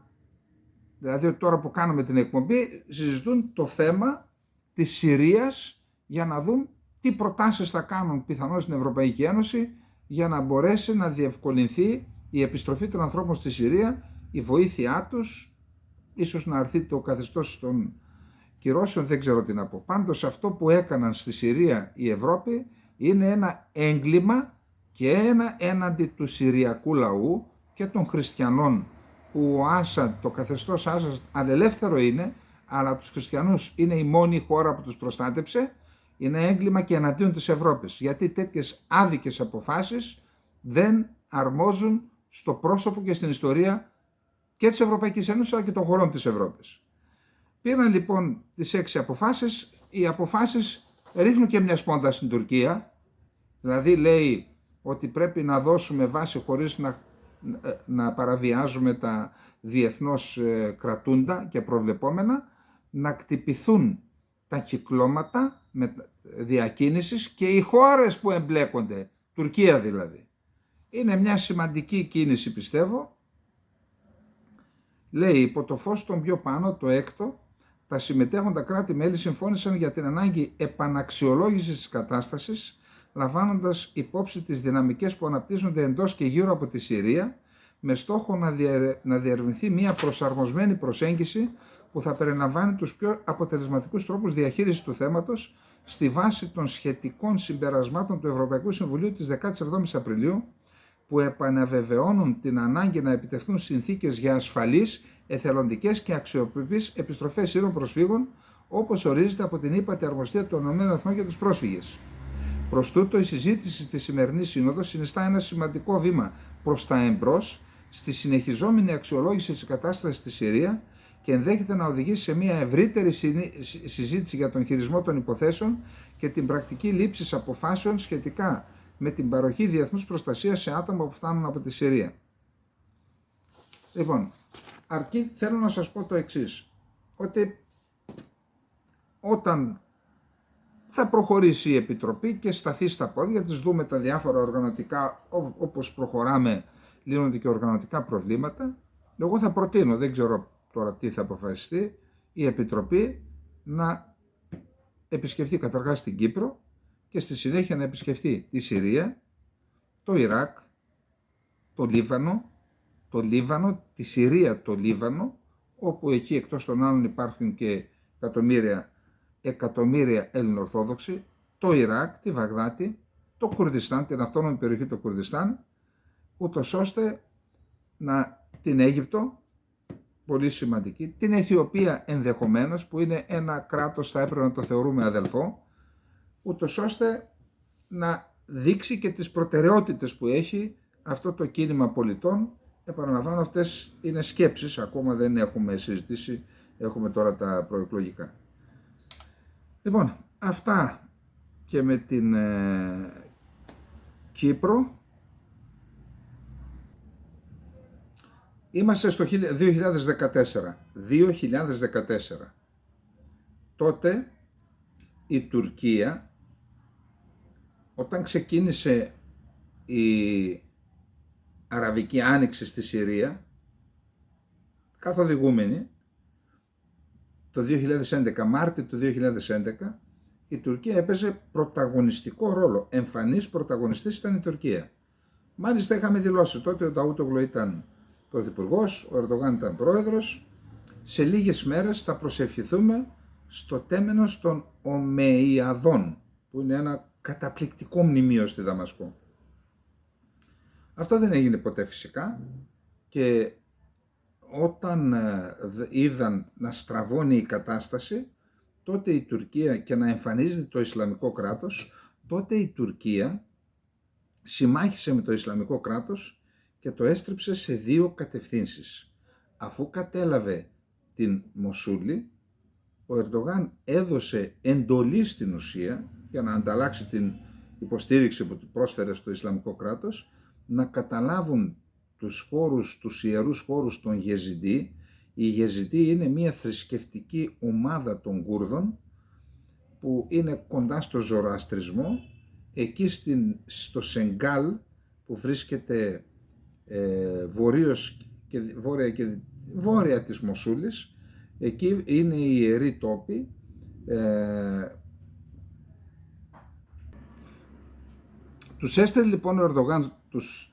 Speaker 1: δηλαδή τώρα που κάνουμε την εκπομπή, συζητούν το θέμα της Συρίας για να δουν τι προτάσεις θα κάνουν πιθανώς στην Ευρωπαϊκή Ένωση για να μπορέσει να διευκολυνθεί η επιστροφή των ανθρώπων στη Συρία, η βοήθειά τους, ίσως να έρθει το καθεστώς των κυρώσεων, δεν ξέρω τι να πω. Πάντως αυτό που έκαναν στη Συρία η Ευρώπη είναι ένα έγκλημα και ένα έναντι του συριακού λαού και των χριστιανών, που ο Άσαντ, το καθεστώς Άσαντ ανελεύθερο είναι, αλλά τους χριστιανούς είναι η μόνη χώρα που τους προστάτεψε. Είναι έγκλημα και εναντίον της Ευρώπης, γιατί τέτοιες άδικες αποφάσεις δεν αρμόζουν στο πρόσωπο και στην ιστορία και της Ευρωπαϊκής Ένωσης αλλά και των χωρών της Ευρώπης. Πήραν λοιπόν τις 6 αποφάσεις. Οι αποφάσεις ρίχνουν και μια σπόντα στην Τουρκία, δηλαδή λέει ότι πρέπει να δώσουμε βάση χωρίς να παραβιάζουμε τα διεθνώς κρατούντα και προβλεπόμενα, να κτυπηθούν τα κυκλώματα διακίνησης και οι χώρες που εμπλέκονται, Τουρκία δηλαδή. Είναι μια σημαντική κίνηση, πιστεύω. Λέει, υπό το φως των πιο πάνω, το έκτο, τα συμμετέχοντα κράτη-μέλη συμφώνησαν για την ανάγκη επαναξιολόγησης της κατάστασης, λαμβάνοντας υπόψη τις δυναμικές που αναπτύσσονται εντός και γύρω από τη Συρία, με στόχο να διερευνηθεί μια προσαρμοσμένη προσέγγιση που θα περιλαμβάνει τους πιο αποτελεσματικούς τρόπους διαχείρισης του θέματος στη βάση των σχετικών συμπερασμάτων του Ευρωπαϊκού Συμβουλίου της 17ης Απριλίου, που επαναβεβαιώνουν την ανάγκη να επιτευχθούν συνθήκες για ασφαλείς, εθελοντικές και αξιοπρεπείς επιστροφές Σύρων προσφύγων, όπως ορίζεται από την ύπατη αρμοστία των ΗΠΑ για τους πρόσφυγες. Προς τούτο, η συζήτηση στη σημερινή σύνοδο συνιστά ένα σημαντικό βήμα προς τα εμπρός στη συνεχιζόμενη αξιολόγηση της κατάστασης στη Συρία και ενδέχεται να οδηγήσει σε μια ευρύτερη συζήτηση για τον χειρισμό των υποθέσεων και την πρακτική λήψη αποφάσεων σχετικά με την παροχή διεθνούς προστασίας σε άτομα που φτάνουν από τη Συρία. Λοιπόν, αρκεί θέλω να σας πω το εξής, ότι όταν θα προχωρήσει η Επιτροπή και σταθεί στα πόδια της, δούμε τα διάφορα οργανωτικά, όπως προχωράμε, λύνονται και οργανωτικά προβλήματα, εγώ θα προτείνω, δεν ξέρω τώρα τι θα αποφασιστεί, η Επιτροπή να επισκεφτεί καταρχάς την Κύπρο και στη συνέχεια να επισκεφτεί τη Συρία, το Ιράκ, το Λίβανο, τη Συρία, το Λίβανο, όπου εκεί εκτός των άλλων υπάρχουν και εκατομμύρια Έλληνο-Ορθόδοξοι, το Ιράκ, τη Βαγδάτη, το Κουρδιστάν, την αυτόνομη περιοχή του Κουρδιστάν, ούτως ώστε την Αίγυπτο, πολύ σημαντική, την Αιθιοπία ενδεχομένως, που είναι ένα κράτος, θα έπρεπε να το θεωρούμε αδελφό, ούτως ώστε να δείξει και τις προτεραιότητες που έχει αυτό το κίνημα πολιτών. Επαναλαμβάνω, αυτές είναι σκέψεις, ακόμα δεν έχουμε συζητήσει, έχουμε τώρα τα προεκλογικά. Λοιπόν, αυτά και με την Κύπρο. Είμαστε στο 2014. Τότε η Τουρκία, όταν ξεκίνησε η Αραβική Άνοιξη στη Συρία, καθοδηγούμενη, το 2011, Μάρτιο του 2011, η Τουρκία έπαιζε πρωταγωνιστικό ρόλο. Εμφανής πρωταγωνιστής ήταν η Τουρκία. Μάλιστα είχαμε δηλώσει τότε ο Νταούτογλου ήταν πρωθυπουργός, ο Ερντογάν ήταν πρόεδρος. Σε λίγες μέρες θα προσευχηθούμε στο τέμενος των Ομεϊαδών, που είναι ένα καταπληκτικό μνημείο στη Δαμασκό. Αυτό δεν έγινε ποτέ φυσικά, και όταν είδαν να στραβώνει η κατάσταση, τότε η Τουρκία, και να εμφανίζεται το Ισλαμικό κράτος, τότε η Τουρκία συμμάχισε με το Ισλαμικό κράτος και το έστριψε σε δύο κατευθύνσεις. Αφού κατέλαβε την Μοσούλη, ο Ερντογάν έδωσε εντολή στην ουσία, για να ανταλλάξει την υποστήριξη που του πρόσφερε στο Ισλαμικό κράτος, να καταλάβουν τους χώρους, τους ιερούς χώρους των Γεζιντί. Οι Γεζιντί είναι μια θρησκευτική ομάδα των Κούρδων που είναι κοντά στο Ζωραστρισμό, εκεί στο Σενγκάλ, που βρίσκεται βόρεια της Μοσούλης. Εκεί είναι οι ιεροί τόποι. Τους έστειλε λοιπόν ο Ερντογάν τους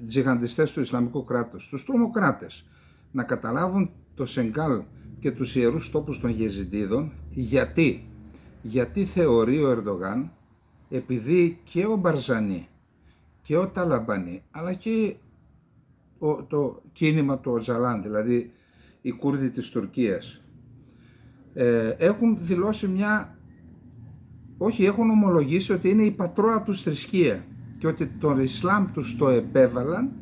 Speaker 1: τζιχαντιστές του Ισλαμικού κράτους, τους τρομοκράτες, να καταλάβουν το Σενγκάλ και τους ιερούς τόπους των Γεζιντίδων. Γιατί θεωρεί ο Ερντογάν, επειδή και ο Μπαρζανί και ο Ταλαμπανί, αλλά και το κίνημα του Οτζαλάν, δηλαδή οι Κούρδοι της Τουρκίας, έχουν δηλώσει έχουν ομολογήσει ότι είναι η πατρόα τους θρησκεία και ότι το Ισλάμ τους το επέβαλαν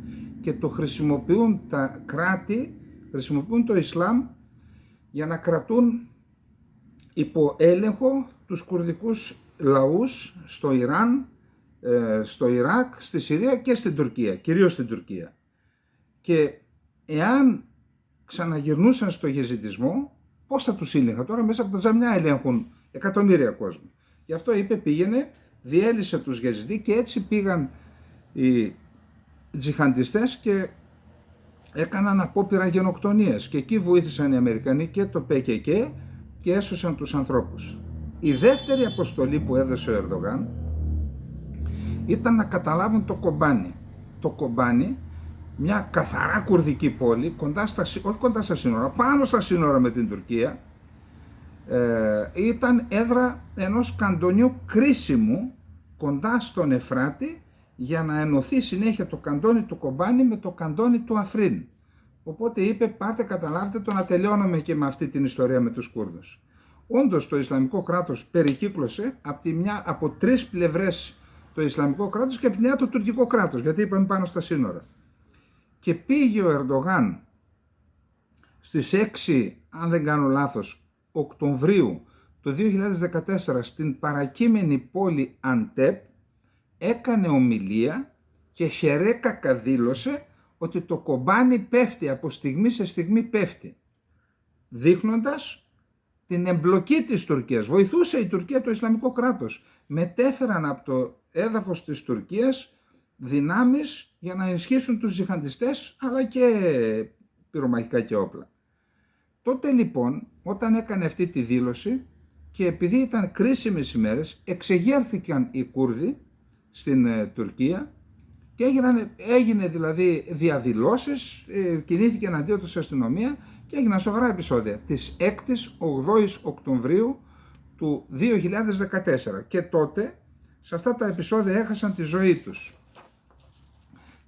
Speaker 1: και το χρησιμοποιούν τα κράτη, χρησιμοποιούν το Ισλάμ για να κρατούν υπό έλεγχο τους κουρδικούς λαούς στο Ιράν, στο Ιράκ, στη Συρία και στην Τουρκία, κυρίως στην Τουρκία. Και εάν ξαναγυρνούσαν στο γεζιτισμό, πώς θα τους έλεγχαν? Τώρα μέσα από τα τζαμιά ελέγχουν εκατομμύρια κόσμο. Γι' αυτό είπε, πήγαινε, διέλυσε τους Γεζιντί, και έτσι πήγαν οι τζιχαντιστές και έκαναν απόπειρα γενοκτονίας. Και εκεί βοήθησαν οι Αμερικανοί και το ΠΚΚ και έσωσαν τους ανθρώπους. Η δεύτερη αποστολή που έδωσε ο Ερντογάν ήταν να καταλάβουν το Κομπάνι. Το Κομπάνι, μια καθαρά κουρδική πόλη, όχι κοντά στα σύνορα, πάνω στα σύνορα με την Τουρκία, ήταν έδρα ενός καντονιού κρίσιμου κοντά στον Εφράτη, για να ενωθεί συνέχεια το καντόνι του Κομπάνι με το καντόνι του Αφρίν. Οπότε είπε, πάρτε, καταλάβετε το, να τελειώναμε και με αυτή την ιστορία με τους Κούρδους. Όντως το Ισλαμικό κράτος περικύκλωσε από τρεις πλευρές το Ισλαμικό κράτος, και από τη μια το τουρκικό κράτος, γιατί είπαμε πάνω στα σύνορα. Και πήγε ο Ερντογάν στις 6, αν δεν κάνω λάθος, Οκτωβρίου του 2014 στην παρακείμενη πόλη Αντέπ, έκανε ομιλία και χερέκακα δήλωσε ότι το Κομπάνι πέφτει, από στιγμή σε στιγμή πέφτει, δείχνοντας την εμπλοκή της Τουρκίας. Βοηθούσε η Τουρκία το Ισλαμικό κράτος. Μετέφεραν από το έδαφος της Τουρκίας δυνάμεις για να ενισχύσουν τους τζιχαντιστές, αλλά και πυρομαχικά και όπλα. Τότε λοιπόν, όταν έκανε αυτή τη δήλωση, και επειδή ήταν κρίσιμες ημέρες, εξεγέρθηκαν οι Κούρδοι στην Τουρκία και έγινε δηλαδή διαδηλώσεις, κινήθηκε εναντίον τους αστυνομία και έγιναν σοβαρά επεισόδια της 6ης 8ης Οκτωβρίου του 2014. Και τότε Σε αυτά τα επεισόδια έχασαν τη ζωή τους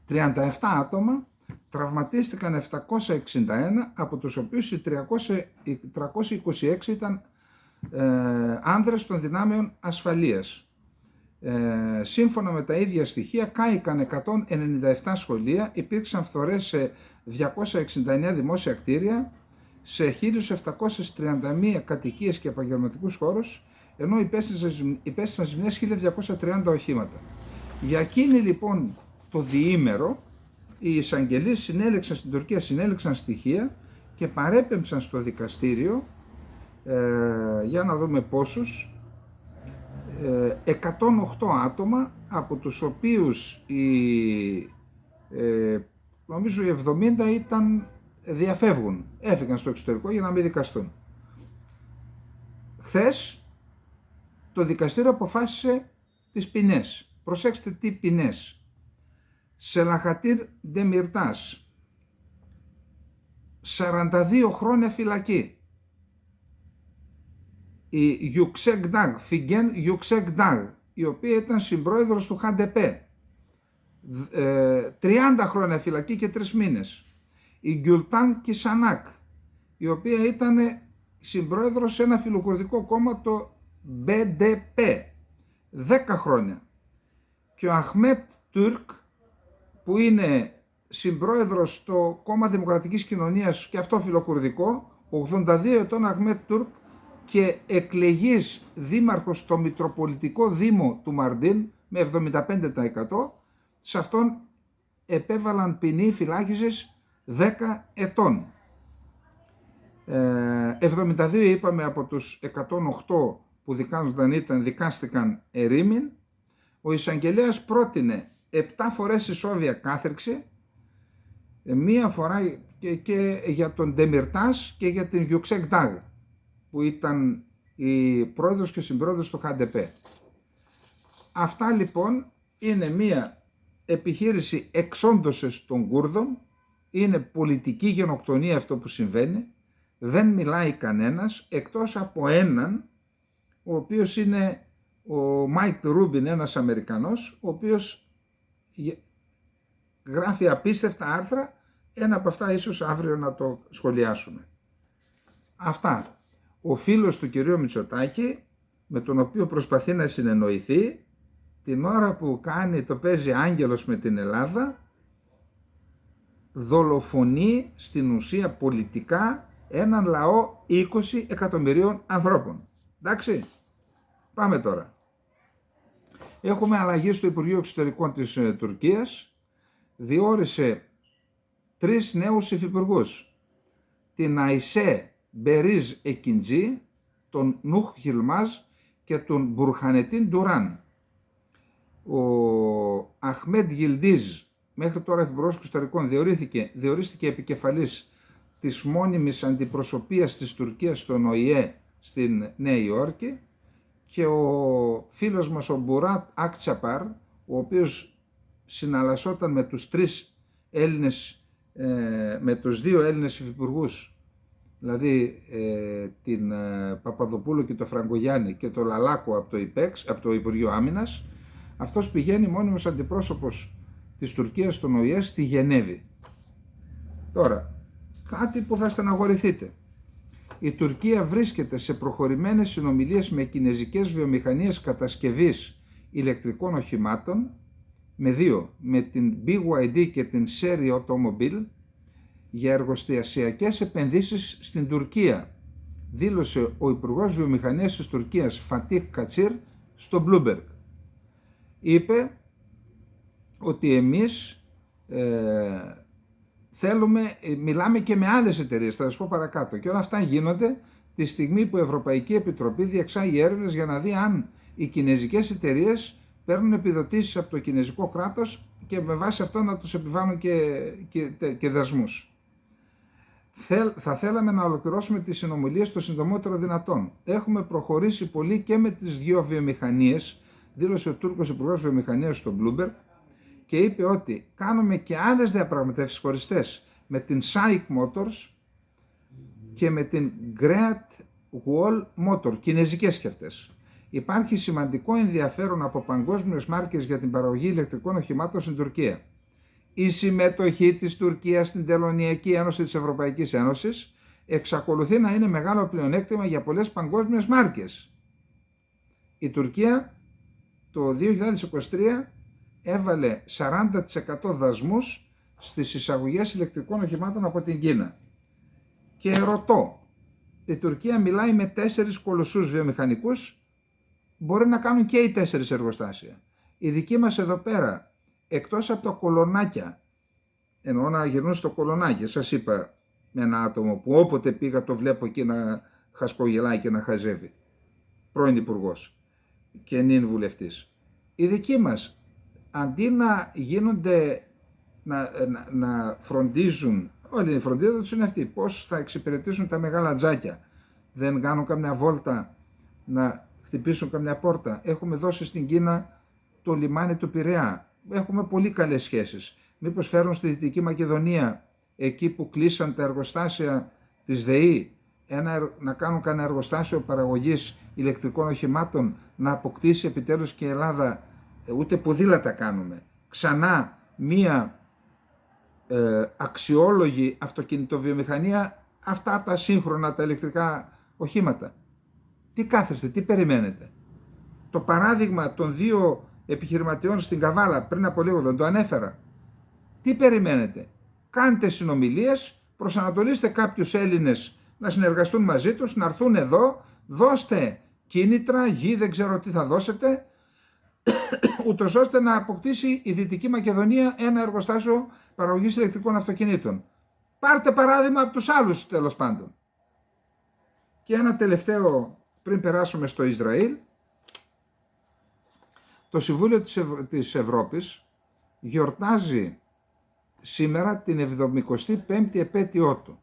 Speaker 1: 37 άτομα, τραυματίστηκαν 761, από τους οποίους οι 326 ήταν άνδρες των δυνάμεων ασφαλείας. Σύμφωνα με τα ίδια στοιχεία, κάηκαν 197 σχολεία, υπήρξαν φθορές σε 269 δημόσια κτίρια, σε 1.731 κατοικίες και επαγγελματικούς χώρους, ενώ υπέστησαν ζημιές 1.230 οχήματα. Για εκείνη λοιπόν το διήμερο, οι εισαγγελείς συνέλεξαν στην Τουρκία, συνέλεξαν στοιχεία και παρέπεμψαν στο δικαστήριο, για να δούμε πόσους, 108 άτομα, από τους οποίους νομίζω οι 70 διαφεύγουν, έφυγαν στο εξωτερικό για να μην δικαστούν. Χθες το δικαστήριο αποφάσισε τις ποινές. Προσέξτε τι ποινές. Σελαχατήρ Ντεμιρτάς, 42 χρόνια φυλακή. Η Yüksek Φιγγέν Yüksek, η οποία ήταν συμπρόεδρος του HDP, 30 χρόνια φυλακή και 3 μήνες. Η Γκιουλτάν Κισανάκ, η οποία ήταν συμπρόεδρος σε ένα φιλοκουρδικό κόμμα, το BDP, 10 χρόνια. Και ο Αχμέτ Τουρκ, που είναι συμπρόεδρος στο κόμμα Δημοκρατικής Κοινωνίας και αυτό φιλοκουρδικό, 82 ετών Αχμέτ Τουρκ, και εκλεγής δήμαρχος στο Μητροπολιτικό Δήμο του Μαρντίν με 75%, σε αυτόν επέβαλαν ποινή φυλάκισης 10 ετών. 72 είπαμε από τους 108 που δικάστηκαν ερήμην. Ο εισαγγελέας πρότεινε 7 φορές ισόβια κάθριξη, μία φορά και για τον Ντεμιρτάς και για την Yüksek, που ήταν η πρόεδρος και συμπρόεδρος του HDP. Αυτά λοιπόν είναι μία επιχείρηση εξόντωσης των Κούρδων, είναι πολιτική γενοκτονία αυτό που συμβαίνει, δεν μιλάει κανένας εκτός από έναν, ο οποίος είναι ο Μάικ Ρούμπιν, ένας Αμερικανός, ο οποίος γράφει απίστευτα άρθρα, ένα από αυτά ίσως αύριο να το σχολιάσουμε. Αυτά. Ο φίλος του κυρίου Μητσοτάκη, με τον οποίο προσπαθεί να συνεννοηθεί, την ώρα που το παίζει άγγελος με την Ελλάδα, δολοφονεί στην ουσία πολιτικά έναν λαό 20 εκατομμυρίων ανθρώπων. Εντάξει, πάμε τώρα. Έχουμε αλλαγή στο Υπουργείο Εξωτερικών της Τουρκίας, διόρισε 3 νέους υφυπουργούς, την Αϊσέ Μπερίζ Εκιντζή, τον Νούχ Χιλμάζ και τον Μπουρχανετίν Ντουράν. Ο Αχμέντ Γιλντίζ, μέχρι τώρα υφυπουργός εξωτερικών, διορίστηκε επικεφαλής της μόνιμης αντιπροσωπείας της Τουρκίας στον ΟΗΕ στην Νέα Υόρκη, και ο φίλος μας ο Μπουράτ Ακτσαπάρ, ο οποίος συναλλασσόταν με τους 3 Έλληνες, με τους 2 Έλληνες υφυπουργούς, δηλαδή την Παπαδοπούλου και το Φραγκογιάννη και το Λαλάκο από το ΙΠΕΞ, από το Υπουργείο Άμυνας. Αυτός πηγαίνει μόνιμος αντιπρόσωπος της Τουρκίας στον ΟΗΕ στη Γενέβη. Τώρα, κάτι που θα στεναχωρηθείτε. Η Τουρκία βρίσκεται σε προχωρημένες συνομιλίες με κινεζικές βιομηχανίες κατασκευής ηλεκτρικών οχημάτων, με 2, με την BYD και την Chery Automobile, για εργοστασιακές επενδύσεις στην Τουρκία, δήλωσε ο Υπουργός Βιομηχανίας της Τουρκίας Φατίχ Κατσίρ στο Bloomberg. Είπε ότι εμείς μιλάμε και με άλλες εταιρείες, θα σας πω παρακάτω, και όλα αυτά γίνονται τη στιγμή που η Ευρωπαϊκή Επιτροπή διεξάγει έρευνες για να δει αν οι κινεζικές εταιρείες παίρνουν επιδοτήσεις από το κινεζικό κράτος και με βάση αυτό να τους επιβάλλουν και δασμούς. Θα θέλαμε να ολοκληρώσουμε τις συνομιλίες το συντομότερο δυνατόν. Έχουμε προχωρήσει πολύ και με τις 2 βιομηχανίες, δήλωσε ο Τούρκος Υπουργός Βιομηχανίας στο Bloomberg, και είπε ότι κάνουμε και άλλες διαπραγματεύσεις χωριστές με την SAIC Motors και με την Great Wall Motor, κινεζικές και αυτές, Υπάρχει σημαντικό ενδιαφέρον από παγκόσμιες μάρκες για την παραγωγή ηλεκτρικών οχημάτων στην Τουρκία. Η συμμετοχή της Τουρκίας στην Τελωνειακή Ένωση της Ευρωπαϊκής Ένωσης εξακολουθεί να είναι μεγάλο πλεονέκτημα για πολλές παγκόσμιες μάρκες. Η Τουρκία το 2023 έβαλε 40% δασμούς στις εισαγωγές ηλεκτρικών οχημάτων από την Κίνα. Και ρωτώ, η Τουρκία μιλάει με 4 κολοσσούς βιομηχανικούς, μπορεί να κάνουν και οι 4 εργοστάσια. Οι δικοί μας εδώ πέρα, εκτός από τα κολονάκια, εννοώ να γυρνούν στο κολονάκι, σας είπα με ένα άτομο που όποτε πήγα το βλέπω εκεί να χασκογελάει και να χαζεύει, πρώην υπουργός και νυν βουλευτής. Οι δικοί μας, αντί να γίνονται, να φροντίζουν, όλη η φροντίδα τους είναι αυτή, πώς θα εξυπηρετήσουν τα μεγάλα τζάκια. Δεν κάνουν καμιά βόλτα να χτυπήσουν καμιά πόρτα. Έχουμε δώσει στην Κίνα το λιμάνι του Πειραιά. Έχουμε πολύ καλές σχέσεις. Μήπως φέρουν στη Δυτική Μακεδονία, εκεί που κλείσαν τα εργοστάσια της ΔΕΗ, να κάνουν κανένα εργοστάσιο παραγωγής ηλεκτρικών οχημάτων, να αποκτήσει επιτέλους και η Ελλάδα, ούτε ποδήλατα κάνουμε, ξανά μία αξιόλογη αυτοκινητοβιομηχανία, αυτά τα σύγχρονα, τα ηλεκτρικά οχήματα. Τι κάθεστε, τι περιμένετε? Το παράδειγμα των 2 επιχειρηματιών στην Καβάλα πριν από λίγο δεν το ανέφερα? Τι περιμένετε? Κάντε συνομιλίες, προσανατολίστε κάποιους Έλληνες να συνεργαστούν μαζί τους, να έρθουν εδώ, δώστε κίνητρα, γη, δεν ξέρω τι θα δώσετε, ούτως ώστε να αποκτήσει η Δυτική Μακεδονία ένα εργοστάσιο παραγωγής ηλεκτρικών αυτοκινήτων. Πάρτε παράδειγμα από τους άλλους, τέλος πάντων. Και ένα τελευταίο πριν περάσουμε στο Ισραήλ. Το Συμβούλιο της Ευρώπης γιορτάζει σήμερα την 75η επέτειό του.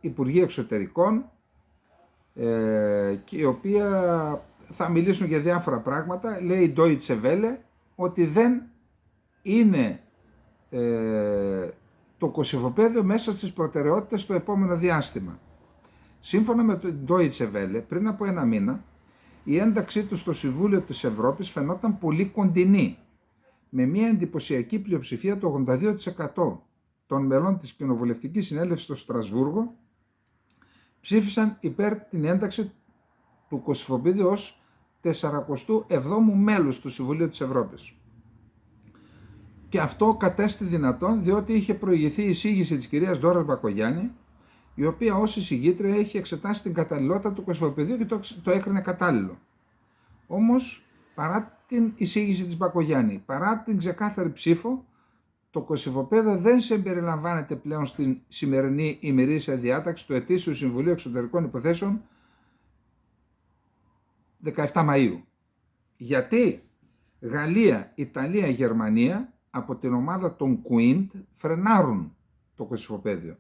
Speaker 1: Υπουργοί Εξωτερικών, και η οποία θα μιλήσουν για διάφορα πράγματα. Λέει η Deutsche Welle ότι δεν είναι το Κωσυφοπαίδιο μέσα στις προτεραιότητες στο επόμενο διάστημα. Σύμφωνα με το Deutsche Welle, πριν από 1 μήνα, η ένταξή του στο Συμβούλιο της Ευρώπης φαινόταν πολύ κοντινή, με μια εντυπωσιακή πλειοψηφία του 82% των μελών της Κοινοβουλευτικής Συνέλευσης στο Στρασβούργο ψήφισαν υπέρ την ένταξη του Κωσυφοπαίδειου ως 47ου μέλους του Συμβουλίου της Ευρώπης. Και αυτό κατέστη δυνατόν διότι είχε προηγηθεί η εισήγηση της κυρίας Ντόρας Μπακογιάννη, η οποία ως εισηγήτρια έχει εξετάσει την καταλληλότητα του Κωσυφοπαιδίου και το έκρινε κατάλληλο. Όμως, παρά την εισήγηση της Μπακογιάννη, παρά την ξεκάθαρη ψήφο, το Κωσυφοπαίδιο δεν συμπεριλαμβάνεται πλέον στην σημερινή ημερήσια διάταξη του Ετήσιου Συμβουλίου Εξωτερικών Υποθέσεων 17 Μαΐου. Γιατί Γαλλία, Ιταλία, Γερμανία από την ομάδα των Quint φρενάρουν το Κωσυφοπαίδιο.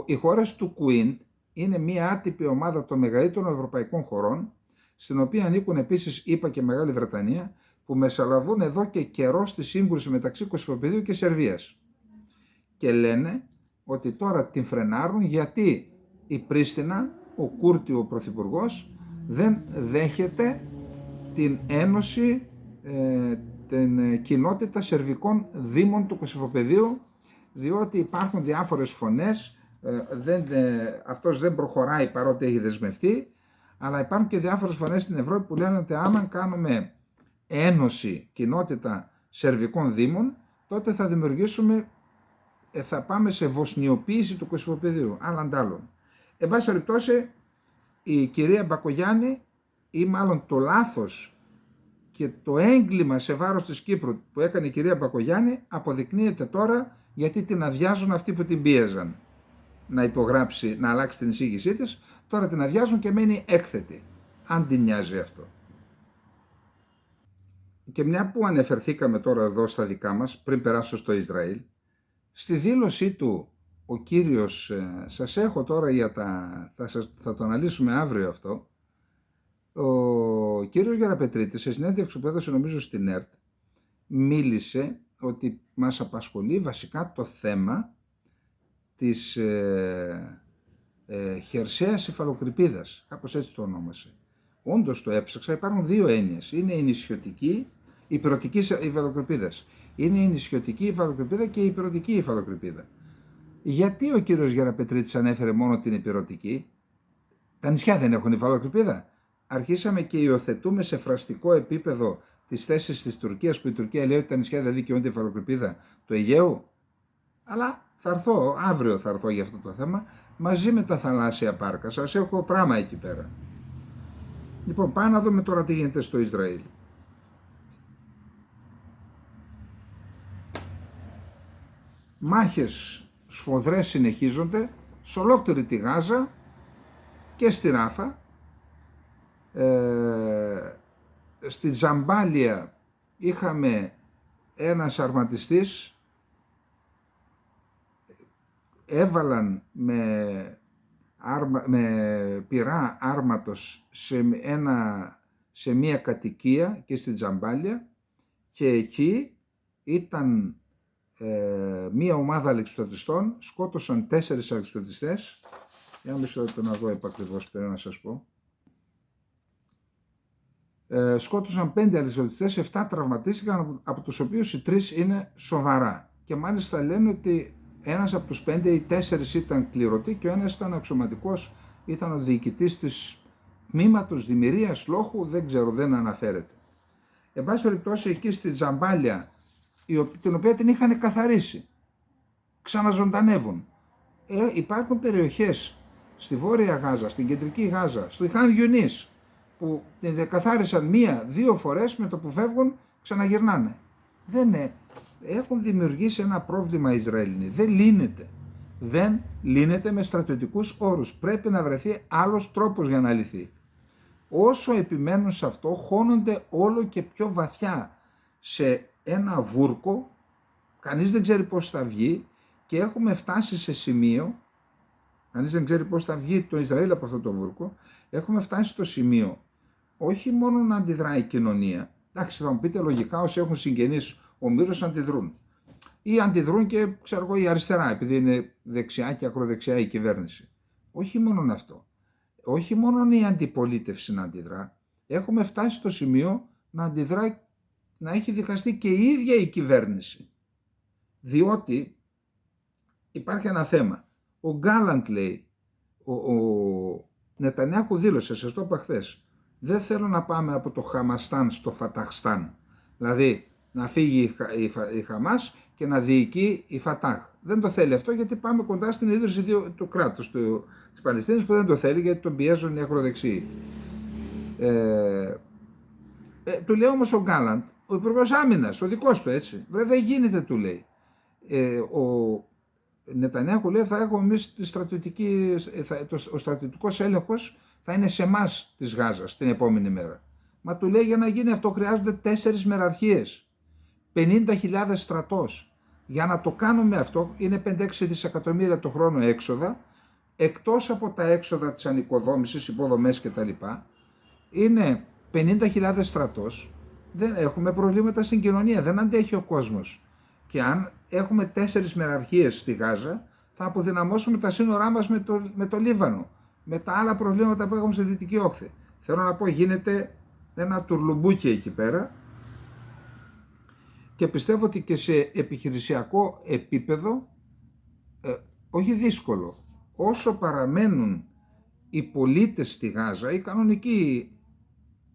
Speaker 1: Οι χώρες του Quint είναι μια άτυπη ομάδα των μεγαλύτερων ευρωπαϊκών χωρών, στην οποία ανήκουν επίσης ΗΠΑ και Μεγάλη Βρετανία, που μεσολαβούν εδώ και καιρό στη σύγκρουση μεταξύ Κωσυφοπαιδίου και Σερβίας. Και λένε ότι τώρα την φρενάρουν γιατί η Πρίστινα, ο Κούρτι ο πρωθυπουργός, δεν δέχεται την ένωση, την κοινότητα σερβικών δήμων του Κωσυφοπαιδίου, διότι υπάρχουν διάφορες φωνές, αυτός δεν προχωράει παρότι έχει δεσμευτεί, αλλά υπάρχουν και διάφορες φωνές στην Ευρώπη που λένε ότι άμα κάνουμε ένωση, κοινότητα σερβικών δήμων, τότε θα δημιουργήσουμε, θα πάμε σε βοσνιοποίηση του Κωσυφοπαιδίου, άλλαν τάλλον. Εν πάση περιπτώσει, η κυρία Μπακογιάννη, ή μάλλον το λάθος και το έγκλημα σε βάρος της Κύπρου που έκανε η κυρία Μπακογιάννη, αποδεικνύεται τώρα γιατί την αδειάζουν αυτοί που την πίεζαν να υπογράψει, να αλλάξει την εισήγησή της. Τώρα την αδειάζουν και μένει έκθετη, αν την νοιάζει αυτό. Και μια που αναφερθήκαμε τώρα εδώ στα δικά μας, πριν περάσω στο Ισραήλ, στη δήλωσή του ο κύριος, σας έχω τώρα θα το αναλύσουμε αύριο αυτό, ο κύριος Γεραπετρίτης σε συνέντευξη που έδωσε νομίζω στην ΕΡΤ, μίλησε ότι μας απασχολεί βασικά το θέμα της χερσαίας υφαλοκρηπίδας, κάπως έτσι το ονόμασε. όντως το έψαξα, υπάρχουν δύο έννοιες. Είναι η νησιωτική, η πυρωτική υφαλοκρηπίδας. Είναι η νησιωτική υφαλοκρηπίδα και η υπηρετική υφαλοκρηπίδα. Γιατί ο κύριος Γεραπετρίτης ανέφερε μόνο την υπηρετική? Τα νησιά δεν έχουν υφαλοκρηπίδα? Αρχίσαμε και υιοθετούμε σε φραστικό επίπεδο τις θέσεις της Τουρκίας, που η Τουρκία λέει ότι τα νησιά δεν δικαιούνται υφαλοκρηπίδα του Αιγαίου. Αλλά θα έρθω, αύριο θα έρθω για αυτό το θέμα, μαζί με τα θαλάσσια πάρκα. Σας έχω πράγμα εκεί πέρα. Λοιπόν, πάμε να δούμε τώρα τι γίνεται στο Ισραήλ. Μάχες σφοδρές συνεχίζονται σε ολόκληρη τη Γάζα και στη Ράφα. Στη Τζαμπάλια είχαμε ένας αρματιστής, έβαλαν με πυρά άρματος σε μια κατοικία και στη Τζαμπάλια, και εκεί ήταν μία ομάδα αλεξιπτωτιστών, σκότωσαν 4 αλεξιπτωτιστές. Για να μισό λεπτό να δω επακριβώς, πρέπει να σας πω. Σκότωσαν 5 αλεξιπτωτιστές, 7 τραυματίστηκαν, από τους οποίους οι 3 είναι σοβαρά. Και μάλιστα λένε ότι ένας από τους 5 ή 4 ήταν κληρωτοί και ο ένας ήταν αξιωματικός, ήταν ο διοικητής της τμήματος δημιουργίας λόγου, δεν ξέρω, δεν αναφέρεται. Εν πάση περιπτώσει, εκεί στη Τζαμπάλια, την οποία την είχαν καθαρίσει, ξαναζωντανεύουν. Υπάρχουν περιοχές στη Βόρεια Γάζα, στην Κεντρική Γάζα, στο Χαν Γιουνίς, που την καθάρισαν 1-2 φορές, με το που φεύγουν ξαναγυρνάνε. Έχουν δημιουργήσει ένα πρόβλημα οι Ισραηλινοί. Δεν λύνεται με στρατιωτικούς όρους. Πρέπει να βρεθεί άλλος τρόπος για να λυθεί. Όσο επιμένουν σε αυτό, χώνονται όλο και πιο βαθιά σε ένα βούρκο, κανείς δεν ξέρει πώς θα βγει, και έχουμε φτάσει σε σημείο, κανείς δεν ξέρει πώς θα βγει το Ισραήλ από αυτό το βούρκο, έχουμε φτάσει στο σημείο όχι μόνο να αντιδράει η κοινωνία. Εντάξει, θα μου πείτε λογικά, όσοι έχουν συγγενείς ομήρως αντιδρούν. Ή αντιδρούν και ξέρω εγώ η αριστερά, επειδή είναι δεξιά και ακροδεξιά η κυβέρνηση. Όχι μόνο αυτό. Όχι μόνο η αντιπολίτευση να αντιδρά. Έχουμε φτάσει στο σημείο να αντιδρά, να έχει διχαστεί και η ίδια η κυβέρνηση. Διότι υπάρχει ένα θέμα. Ο Γκάλαντ λέει, ο Νετανιάχου δήλωσε, σας το είπα χθες, δεν θέλω να πάμε από το Χαμαστάν στο Φαταχστάν. Δηλαδή να φύγει η Χαμάς και να διοικεί η Φατάχ. Δεν το θέλει αυτό, γιατί πάμε κοντά στην ίδρυση του κράτους της Παλαιστίνης, που δεν το θέλει γιατί τον πιέζουν οι ακροδεξιοί. Του λέει όμως ο Γκάλαντ, ο Υπουργός Άμυνας, ο δικός του, έτσι. Δεν γίνεται, του λέει. Ο Νετανιάχου λέει, θα έχουμε εμείς ο στρατιωτικός έλεγχος θα είναι σε εμάς της Γάζας την επόμενη μέρα. Μα του λέει, για να γίνει αυτό χρειάζονται 4 μεραρχίες, 50.000 στρατός. Για να το κάνουμε αυτό είναι 5-6 δισεκατομμύρια το χρόνο έξοδα, εκτός από τα έξοδα της ανοικοδόμησης, υποδομές κτλ. Είναι 50.000 στρατός, δεν έχουμε προβλήματα στην κοινωνία, δεν αντέχει ο κόσμος. Και αν έχουμε 4 μεραρχίες στη Γάζα, θα αποδυναμώσουμε τα σύνορά μας με το Λίβανο, με τα άλλα προβλήματα που έχουμε στη Δυτική Όχθη. Θέλω να πω, γίνεται ένα τουρλουμπούκι εκεί πέρα, και πιστεύω ότι και σε επιχειρησιακό επίπεδο, όχι δύσκολο, όσο παραμένουν οι πολίτες στη Γάζα, οι κανονικοί,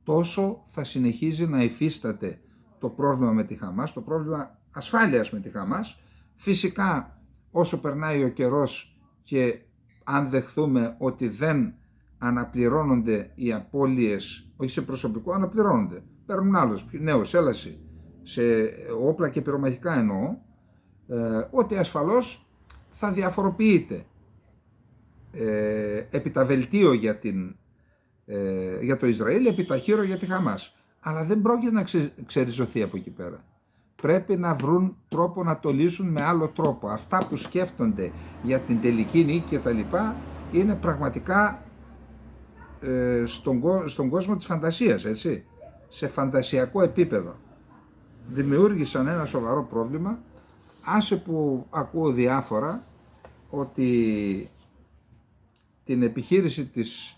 Speaker 1: τόσο θα συνεχίζει να υφίσταται το πρόβλημα με τη Χαμάς, το πρόβλημα ασφάλειας με τη Χαμάς. Φυσικά όσο περνάει ο καιρός και αν δεχθούμε ότι δεν αναπληρώνονται οι απώλειες, όχι σε προσωπικό, αναπληρώνονται. Παίρνουν άλλους, νέους, έλαση, σε όπλα και πυρομαχικά εννοώ, ότι ασφαλώς θα διαφοροποιείται επιταβελτίο για το Ισραήλ, επιταχύρω για τη Χαμάς. Αλλά δεν πρόκειται να ξεριζωθεί από εκεί πέρα. Πρέπει να βρουν τρόπο να το λύσουν με άλλο τρόπο. Αυτά που σκέφτονται για την τελική νίκη και τα λοιπά είναι πραγματικά στον κόσμο της φαντασίας, έτσι, σε φαντασιακό επίπεδο. Δημιούργησαν ένα σοβαρό πρόβλημα. Άσε που ακούω διάφορα ότι την επιχείρηση της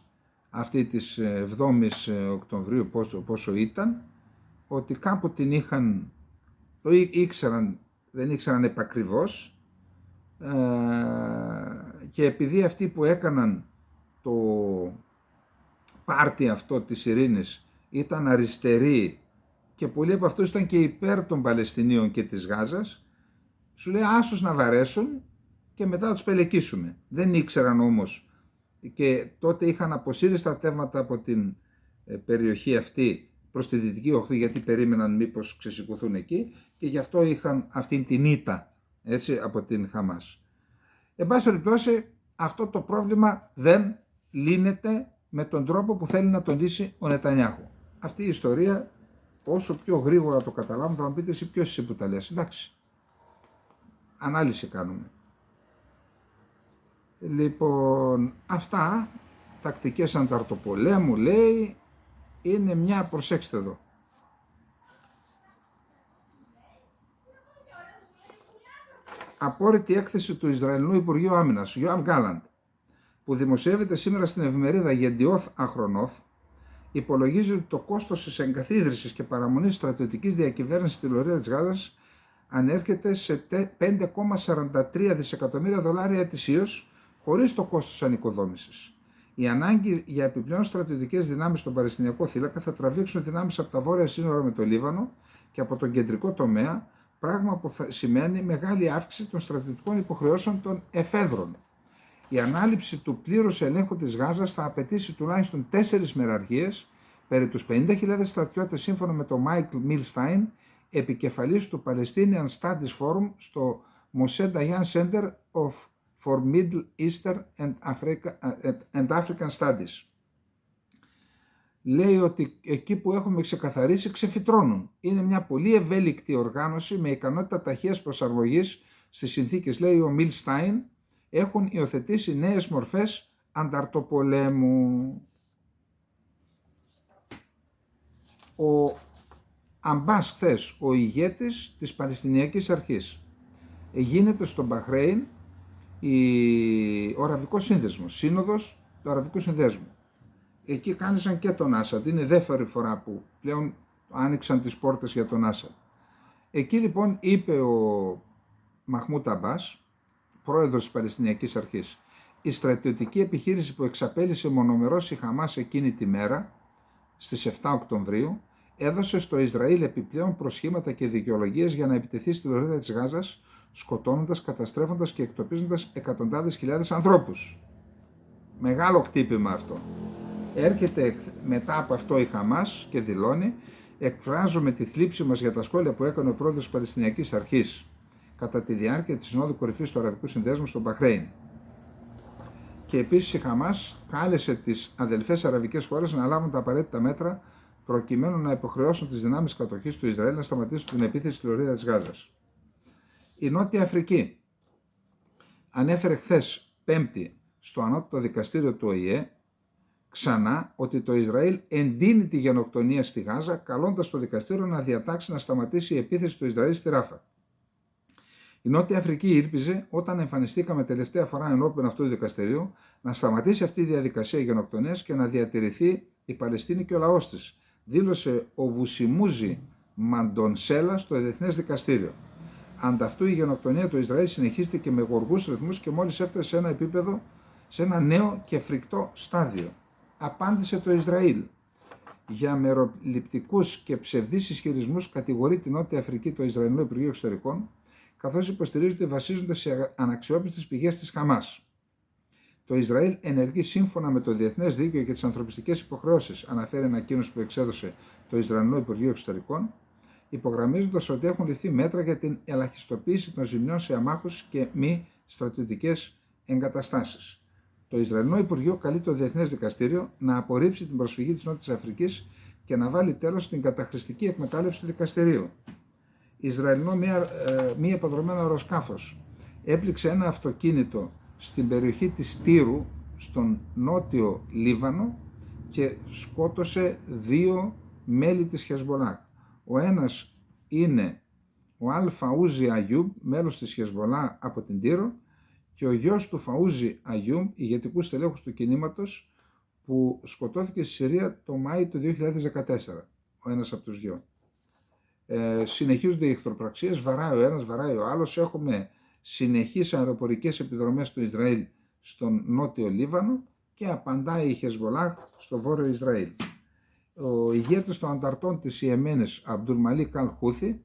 Speaker 1: αυτή της 7ης Οκτωβρίου πόσο ήταν, ότι κάπου την είχαν, δεν ήξεραν επακριβώς, και επειδή αυτοί που έκαναν το πάρτι αυτό της ειρήνης ήταν αριστεροί και πολλοί από αυτούς ήταν και υπέρ των Παλαιστινίων και της Γάζας, σου λέει άσους να βαρέσουν και μετά τους πελεκίσουμε. Δεν ήξεραν όμως, και τότε είχαν αποσύρει στρατεύματα από την περιοχή αυτή προς τη Δυτική Οχθή, γιατί περίμεναν μήπως ξεσηκωθούν εκεί, και γι' αυτό είχαν αυτήν την ήττα, έτσι, από την Χαμάς. Εν πάση περιπτώσει, αυτό το πρόβλημα δεν λύνεται με τον τρόπο που θέλει να τον λύσει ο Νετανιάχου. Αυτή η ιστορία, όσο πιο γρήγορα το καταλάβουν, θα μου πείτε εσύ ποιος είσαι που τα λες. Εντάξει, ανάλυση κάνουμε. Λοιπόν, αυτά, τακτικές ανταρτοπολέμου λέει, είναι μια, προσέξτε εδώ, απόρριτη έκθεση του Ισραηλινού Υπουργείου Άμυνας, Yoav Gallant, που δημοσιεύεται σήμερα στην εφημερίδα Yedioth Ahronoth, υπολογίζει ότι το κόστος της εγκαθίδρυσης και παραμονής στρατιωτικής διακυβέρνησης στη λωρίδα της Γάζας ανέρχεται σε 5,43 δισεκατομμύρια δολάρια ετησίως, χωρίς το κόστος ανοικοδόμησης. Η ανάγκη για επιπλέον στρατιωτικές δυνάμεις στον Παλαιστινιακό θύλακα θα τραβήξουν δυνάμεις από τα βόρεια σύνορα με το Λίβανο και από τον κεντρικό τομέα, πράγμα που θα σημαίνει μεγάλη αύξηση των στρατιωτικών υποχρεώσεων των εφέδρων. Η ανάληψη του πλήρους ελέγχου της Γάζας θα απαιτήσει τουλάχιστον 4 μεραρχίες, περί τους 50.000 στρατιώτες σύμφωνα με τον Μάικλ Μιλστάιν, επικεφαλής του Palestinian Studies Forum στο Moshe Dayan Center for Middle Eastern and African Studies. Λέει ότι εκεί που έχουμε ξεκαθαρίσει ξεφυτρώνουν. Είναι μια πολύ ευέλικτη οργάνωση με ικανότητα ταχείας προσαρμογής στις συνθήκες, λέει ο Μιλστάιν, έχουν υιοθετήσει νέες μορφές ανταρτοπολέμου. Ο Αμπάς χθες, ο ηγέτης της Παλαιστινιακής Αρχής, γίνεται στο Μπαχρέιν ο Αραβικός Σύνδεσμος, σύνοδος του Αραβικού Συνδέσμου. Εκεί κάλεσαν και τον Άσαντ, είναι δεύτερη φορά που πλέον άνοιξαν τις πόρτες για τον Άσαντ. Εκεί λοιπόν είπε ο Μαχμούντ Αμπάς, πρόεδρος της Παλαιστινιακής Αρχής, η στρατιωτική επιχείρηση που εξαπέλυσε μονομερώς η Χαμάς εκείνη τη μέρα, στις 7 Οκτωβρίου, έδωσε στο Ισραήλ επιπλέον προσχήματα και δικαιολογίες για να επιτεθεί στη λωρίδα της Γάζας, σκοτώνοντας, καταστρέφοντας και εκτοπίζοντας εκατοντάδες χιλιάδες ανθρώπους. Μεγάλο χτύπημα αυτό. Έρχεται μετά από αυτό η Χαμάς και δηλώνει: εκφράζουμε τη θλίψη μας για τα σχόλια που έκανε ο πρόεδρος της Παλαιστινιακής Αρχής κατά τη διάρκεια της Συνόδου Κορυφής του Αραβικού Συνδέσμου στο Μπαχρέιν. Και επίσης η Χαμάς κάλεσε τις αδελφές αραβικές χώρες να λάβουν τα απαραίτητα μέτρα προκειμένου να υποχρεώσουν τις δυνάμεις κατοχής του Ισραήλ να σταματήσουν την επίθεση στη λωρίδα της Γάζας. Η Νότια Αφρική ανέφερε χθες Πέμπτη στο Ανώτατο Δικαστήριο του ΟΗΕ ξανά ότι το Ισραήλ εντείνει τη γενοκτονία στη Γάζα, καλώντας το δικαστήριο να διατάξει να σταματήσει η επίθεση του Ισραήλ στη Ράφα. Η Νότια Αφρική ήλπιζε, όταν εμφανιστήκαμε τελευταία φορά ενώπιον αυτού του δικαστηρίου, να σταματήσει αυτή η διαδικασία γενοκτονίας και να διατηρηθεί η Παλαιστίνη και ο λαός της, δήλωσε ο Βουσιμούζι Μαντονσέλα στο Διεθνές Δικαστήριο. Ανταυτού η γενοκτονία του Ισραήλ συνεχίστηκε με γοργούς ρυθμούς και μόλις έφτασε σε ένα επίπεδο, σε ένα νέο και φρικτό στάδιο. Απάντησε το Ισραήλ. Για μεροληπτικούς και ψευδείς ισχυρισμούς κατηγορεί την Νότια Αφρική το Ισραηλινό Υπουργείο Εξωτερικών, καθώς υποστηρίζει ότι βασίζονται σε αναξιόπιστες πηγές της Χαμάς. Το Ισραήλ ενεργεί σύμφωνα με το διεθνές δίκαιο και τις ανθρωπιστικές υποχρεώσεις, αναφέρει ανακοίνωση που εξέδωσε το Ισραηλινό Υπουργείο Εξωτερικών, υπογραμμίζοντας ότι έχουν ληφθεί μέτρα για την ελαχιστοποίηση των ζημιών σε αμάχους και μη στρατιωτικές εγκαταστάσεις. Το Ισραηλινό Υπουργείο καλεί το Διεθνές Δικαστήριο να απορρίψει την προσφυγή της Νότιας Αφρικής και να βάλει τέλος στην καταχρηστική εκμετάλλευση του δικαστηρίου. Ισραηλινό μη επανδρωμένο αεροσκάφος έπληξε ένα αυτοκίνητο στην περιοχή της Τύρου, στον νότιο Λίβανο, και σκότωσε 2 μέλη της Χεσμολάχ. Ο ένας είναι ο Αλ Φαούζι Αγιούμπ, μέλος της Χεσμολάχ από την Τύρο, και ο γιος του Φαούζι Αγιούμπ, ηγετικού στελέχους του κινήματος, που σκοτώθηκε στη Συρία το Μάη του 2014, ο ένας από τους δυο. Συνεχίζονται οι εχθροπραξίες, βαράει ο ένας, βαράει ο άλλος. Έχουμε συνεχείς αεροπορικές επιδρομές του Ισραήλ στον νότιο Λίβανο και απαντάει η Χεσβολάχ στο βόρειο Ισραήλ. Ο ηγέτης των ανταρτών της Ιεμένης, Αμπτουλμαλίκ Αλ Χούθη,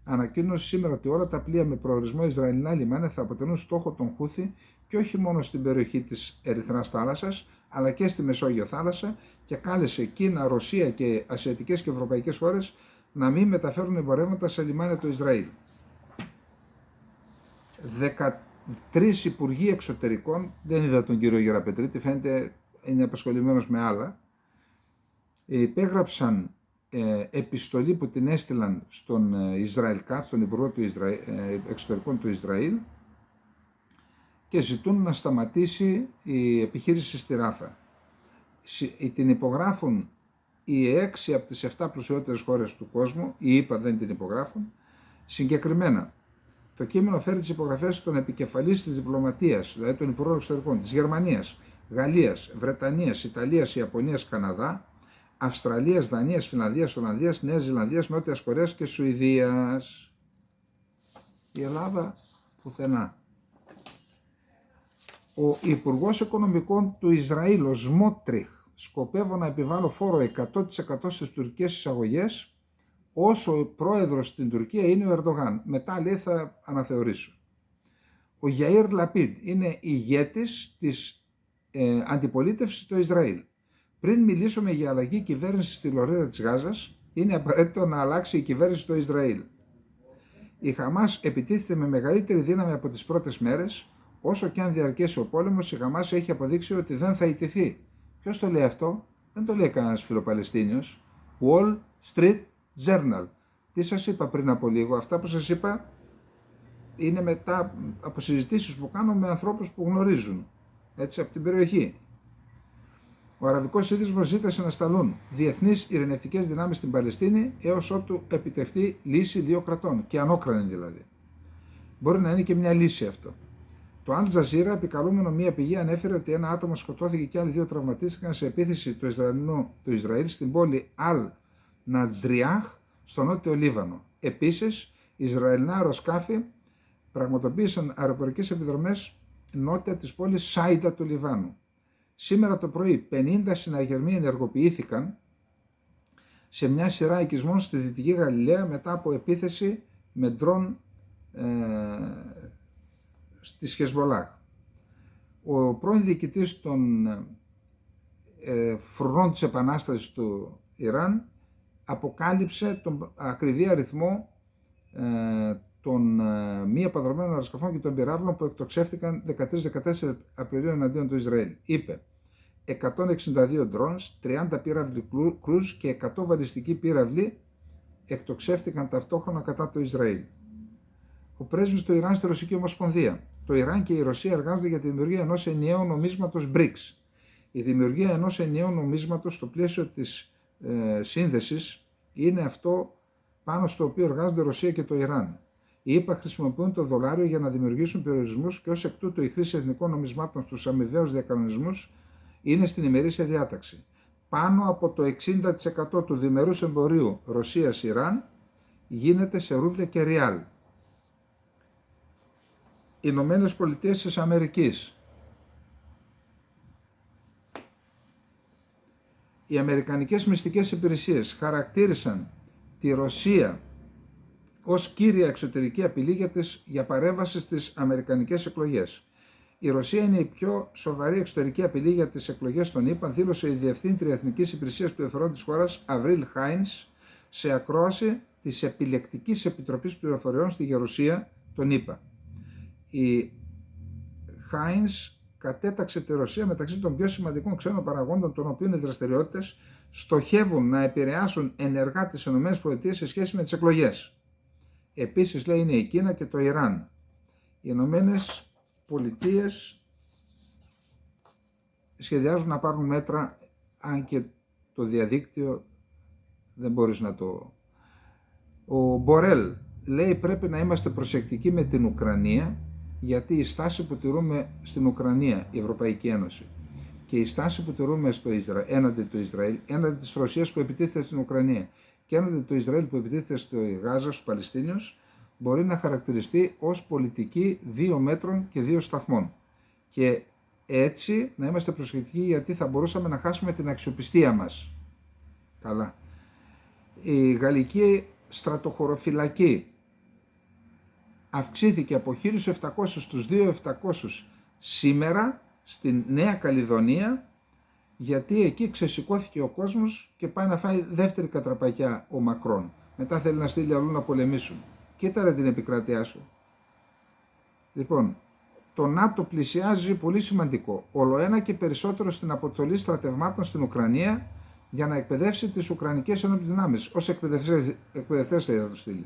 Speaker 1: ανακοίνωσε σήμερα ότι όλα τα πλοία με προορισμό Ισραηλινά λιμάνια θα αποτελούν στόχο των Χούθη και όχι μόνο στην περιοχή της Ερυθράς θάλασσας, αλλά και στη Μεσόγειο θάλασσα, και κάλεσε Κίνα, Ρωσία και ασιατικές και ευρωπαϊκές χώρες να μην μεταφέρουν εμπορεύματα σε λιμάνια του Ισραήλ. 13 υπουργοί εξωτερικών, δεν είδα τον κύριο Γεραπετρίτη, φαίνεται είναι απασχολημένος με άλλα, υπέγραψαν επιστολή που την έστειλαν στον Ισραήλ Κάτ, στον Υπουργό του Εξωτερικών του Ισραήλ, και ζητούν να σταματήσει η επιχείρηση στη Ράφα. Την υπογράφουν οι 6 από τις 7 πλουσιότερες χώρες του κόσμου, οι ΗΠΑ δεν την υπογράφουν. Συγκεκριμένα, το κείμενο φέρει τις υπογραφές των επικεφαλής της διπλωματίας, δηλαδή των Υπουργών Εξωτερικών της Γερμανίας, Γαλλίας, Βρετανίας, Ιταλίας, Ιαπωνίας, Καναδά, Αυστραλίας, Δανίας, Φινλανδίας, Ολλανδίας, Νέας Ζηλανδίας, Νότιας Κορέας και Σουηδίας. Η Ελλάδα πουθενά. Ο Υπουργός Οικονομικών του Ισραήλ, ο Σμότριχ, σκοπεύω να επιβάλλω φόρο 100% στις τουρκικές εισαγωγές όσο ο πρόεδρος στην Τουρκία είναι ο Ερντογάν. Μετά λέει θα αναθεωρήσω. Ο Γιαΐρ Λαπίντ είναι ηγέτης της αντιπολίτευσης στο Ισραήλ. Πριν μιλήσουμε για αλλαγή κυβέρνηση στη Λωρίδα της Γάζας, είναι απαραίτητο να αλλάξει η κυβέρνηση στο Ισραήλ. Η Χαμάς επιτίθεται με μεγαλύτερη δύναμη από τις πρώτες μέρες. Όσο και αν διαρκέσει ο πόλεμος, η Χαμάς έχει αποδείξει ότι δεν θα ιτηθεί. Ποιος το λέει αυτό? Δεν το λέει κανένας φιλοπαλαιστίνιος. Wall Street Journal. Τι σας είπα πριν από λίγο? Αυτά που σας είπα είναι μετά από συζητήσεις που κάνω με ανθρώπους που γνωρίζουν, έτσι, από την περιοχή. Ο Αραβικός Σύνδεσμος ζήτησε να σταλούν διεθνείς ειρηνευτικές δυνάμεις στην Παλαιστίνη έως ότου επιτευχθεί λύση 2 κρατών, και ανώκρανη δηλαδή. Μπορεί να είναι και μια λύση αυτό. Το Al Jazeera, επικαλούμενο μία πηγή, ανέφερε ότι ένα άτομο σκοτώθηκε και άλλοι 2 τραυματίστηκαν σε επίθεση του Ισραήλ στην πόλη Al Νατζριάχ στο νότιο Λίβανο. Επίσης, Ισραηλινά αεροσκάφη πραγματοποίησαν αεροπορικές επιδρομές νότια της πόλης Σάιντα του Λιβάνου. Σήμερα το πρωί 50 συναγερμοί ενεργοποιήθηκαν σε μια σειρά οικισμών στη Δυτική Γαλιλαία μετά από επίθεση με ντρόν της Χεσβολάχ. Ο πρώην διοικητής των φρουρών της Επανάστασης του Ιράν αποκάλυψε τον ακριβή αριθμό των μη επανδρομένων αεροσκαφών και των πυράβλων που εκτοξεύτηκαν 13-14 Απριλίου εναντίον του Ισραήλ. Είπε 162 drones, 30 πύραυλοι κρούζ και 100 βαλιστικοί πύραυλοι εκτοξεύτηκαν ταυτόχρονα κατά το Ισραήλ. Ο πρέσβης του Ιράν στη Ρωσική Ομοσπονδία. Το Ιράν και η Ρωσία εργάζονται για τη δημιουργία ενός ενιαίου νομίσματος BRICS. Η δημιουργία ενός ενιαίου νομίσματος στο πλαίσιο της σύνδεσης είναι αυτό πάνω στο οποίο εργάζονται η Ρωσία και το Ιράν. Οι ΗΠΑ χρησιμοποιούν το δολάριο για να δημιουργήσουν περιορισμούς και ως εκ τούτου η χρήση εθνικών νομισμάτων στους αμοιβαίους διακανονισμούς είναι στην ημερήσια διάταξη. Πάνω από το 60% του διμερούς εμπορίου Ρωσίας-Ιράν γίνεται σε ρούβλια και ριάλ. Οι Ηνωμένες Πολιτείες της Αμερικής. Οι αμερικανικές μυστικές υπηρεσίες χαρακτήρισαν τη Ρωσία ως κύρια εξωτερική απειλή για παρέμβαση στις αμερικανικές εκλογές. Η Ρωσία είναι η πιο σοβαρή εξωτερική απειλή για τις εκλογές των ΗΠΑ, δήλωσε η Διευθύντρια Εθνικής Υπηρεσίας Πληροφοριών της χώρας, Αβρίλ Χάινς, σε ακρόαση της Επιλεκτικής Επιτροπής Πληροφοριών στη Γερουσία των ΗΠΑ. Η Χάινς κατέταξε τη Ρωσία μεταξύ των πιο σημαντικών ξένων παραγόντων, των οποίων οι δραστηριότητες στοχεύουν να επηρεάσουν ενεργά τις ΗΠΑ σε σχέση με τις εκλογές. Επίσης, λέει, είναι η Κίνα και το Ιράν. Οι Ηνωμένες Πολιτείες σχεδιάζουν να πάρουν μέτρα, αν και το διαδίκτυο δεν μπορείς να το... Ο Μπορέλ λέει πρέπει να είμαστε προσεκτικοί με την Ουκρανία, γιατί η στάση που τηρούμε στην Ουκρανία, η Ευρωπαϊκή Ένωση, και η στάση που τηρούμε έναντι του Ισραήλ, έναντι της Ρωσίας που επιτίθεται στην Ουκρανία και έναντι του Ισραήλ που επιτίθεται στο Γάζα, στους Παλαιστίνιους, μπορεί να χαρακτηριστεί ως πολιτική 2 μέτρων και 2 σταθμών. Και έτσι να είμαστε προσεκτικοί, γιατί θα μπορούσαμε να χάσουμε την αξιοπιστία μας. Καλά. Η γαλλική στρατοχωροφυλακή αυξήθηκε από 1.700 στους 2.700 σήμερα στην Νέα Καλλιδονία, γιατί εκεί ξεσηκώθηκε ο κόσμος και πάει να φάει δεύτερη κατραπακιά ο Μακρόν. Μετά θέλει να στείλει αλλού να πολεμήσουν. Κοίτα ρε την επικράτειά σου. Λοιπόν, το ΝΑΤΟ πλησιάζει, πολύ σημαντικό, ολοένα και περισσότερο στην αποτολή στρατευμάτων στην Ουκρανία για να εκπαιδεύσει τις Ουκρανικές ενόπλες δυνάμεις. Ως εκπαιδευτές λέει θα το στείλει.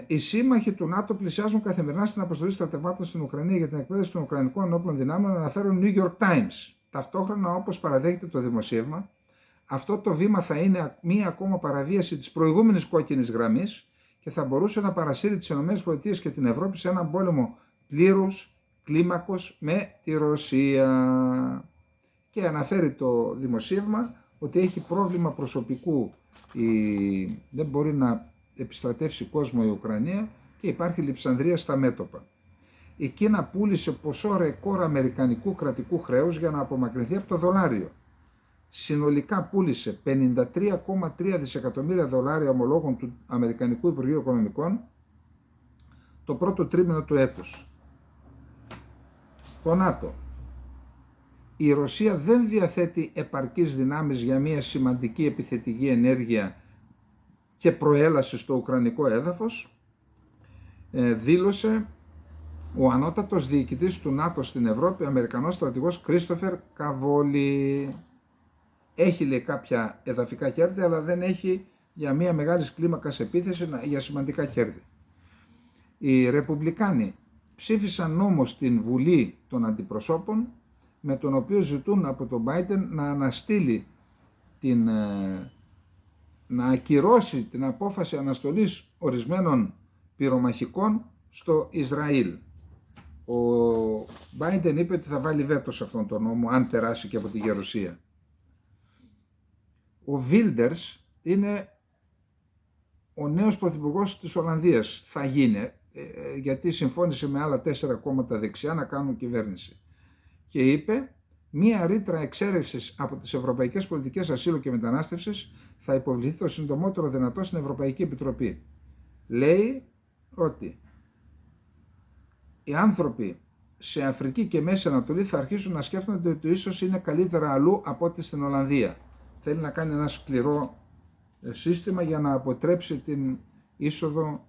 Speaker 1: Οι σύμμαχοι του ΝΑΤΟ πλησιάζουν καθημερινά στην αποστολή στρατευμάτων στην Ουκρανία για την εκπαίδευση των Ουκρανικών ενόπλων δυνάμεων, αναφέρουν New York Times. Ταυτόχρονα, όπως παραδέχεται το δημοσίευμα, αυτό το βήμα θα είναι μία ακόμα παραβίαση της προηγούμενης κόκκινης γραμμής και θα μπορούσε να παρασύρει τις ΗΠΑ και την Ευρώπη σε έναν πόλεμο πλήρους κλίμακος με τη Ρωσία. Και αναφέρει το δημοσίευμα ότι έχει πρόβλημα προσωπικού, δεν μπορεί να επιστρατεύσει κόσμο η Ουκρανία και υπάρχει λειψανδρία στα μέτωπα. Η Κίνα πούλησε ποσό ρεκόρ αμερικανικού κρατικού χρέους για να απομακρυνθεί από το δολάριο. Συνολικά πούλησε 53,3 δισεκατομμύρια δολάρια ομολόγων του Αμερικανικού Υπουργείου Οικονομικών το πρώτο τρίμηνο του έτους. Το ΝΑΤΟ. Η Ρωσία δεν διαθέτει επαρκείς δυνάμεις για μια σημαντική επιθετική ενέργεια και προέλαση στο ουκρανικό έδαφος, δήλωσε ο ανώτατος διοικητής του ΝΑΤΟ στην Ευρώπη, ο Αμερικανός στρατηγός Κρίστοφερ Καβόλη. Έχει, λέει, κάποια εδαφικά κέρδη, αλλά δεν έχει για μια μεγάλη κλίμακα επίθεση για σημαντικά κέρδη. Οι Ρεπουμπλικάνοι ψήφισαν νόμο στην Βουλή των Αντιπροσώπων, με τον οποίο ζητούν από τον Biden να αναστείλει να ακυρώσει την απόφαση αναστολής ορισμένων πυρομαχικών στο Ισραήλ. Ο Biden είπε ότι θα βάλει βέτο σε αυτόν τον νόμο αν περάσει και από τη Γερουσία. Ο Βίλντερς είναι ο νέος πρωθυπουργός της Ολλανδίας. Θα γίνει, γιατί συμφώνησε με άλλα 4 κόμματα δεξιά να κάνουν κυβέρνηση. Και είπε, μία ρήτρα εξαίρεσης από τις ευρωπαϊκές πολιτικές ασύλου και μετανάστευσης θα υποβληθεί το συντομότερο δυνατό στην Ευρωπαϊκή Επιτροπή. Λέει ότι οι άνθρωποι σε Αφρική και Μέση Ανατολή θα αρχίσουν να σκέφτονται ότι ίσως είναι καλύτερα αλλού από ό,τι στην Ολλανδία. Θέλει να κάνει ένα σκληρό σύστημα για να αποτρέψει την είσοδο.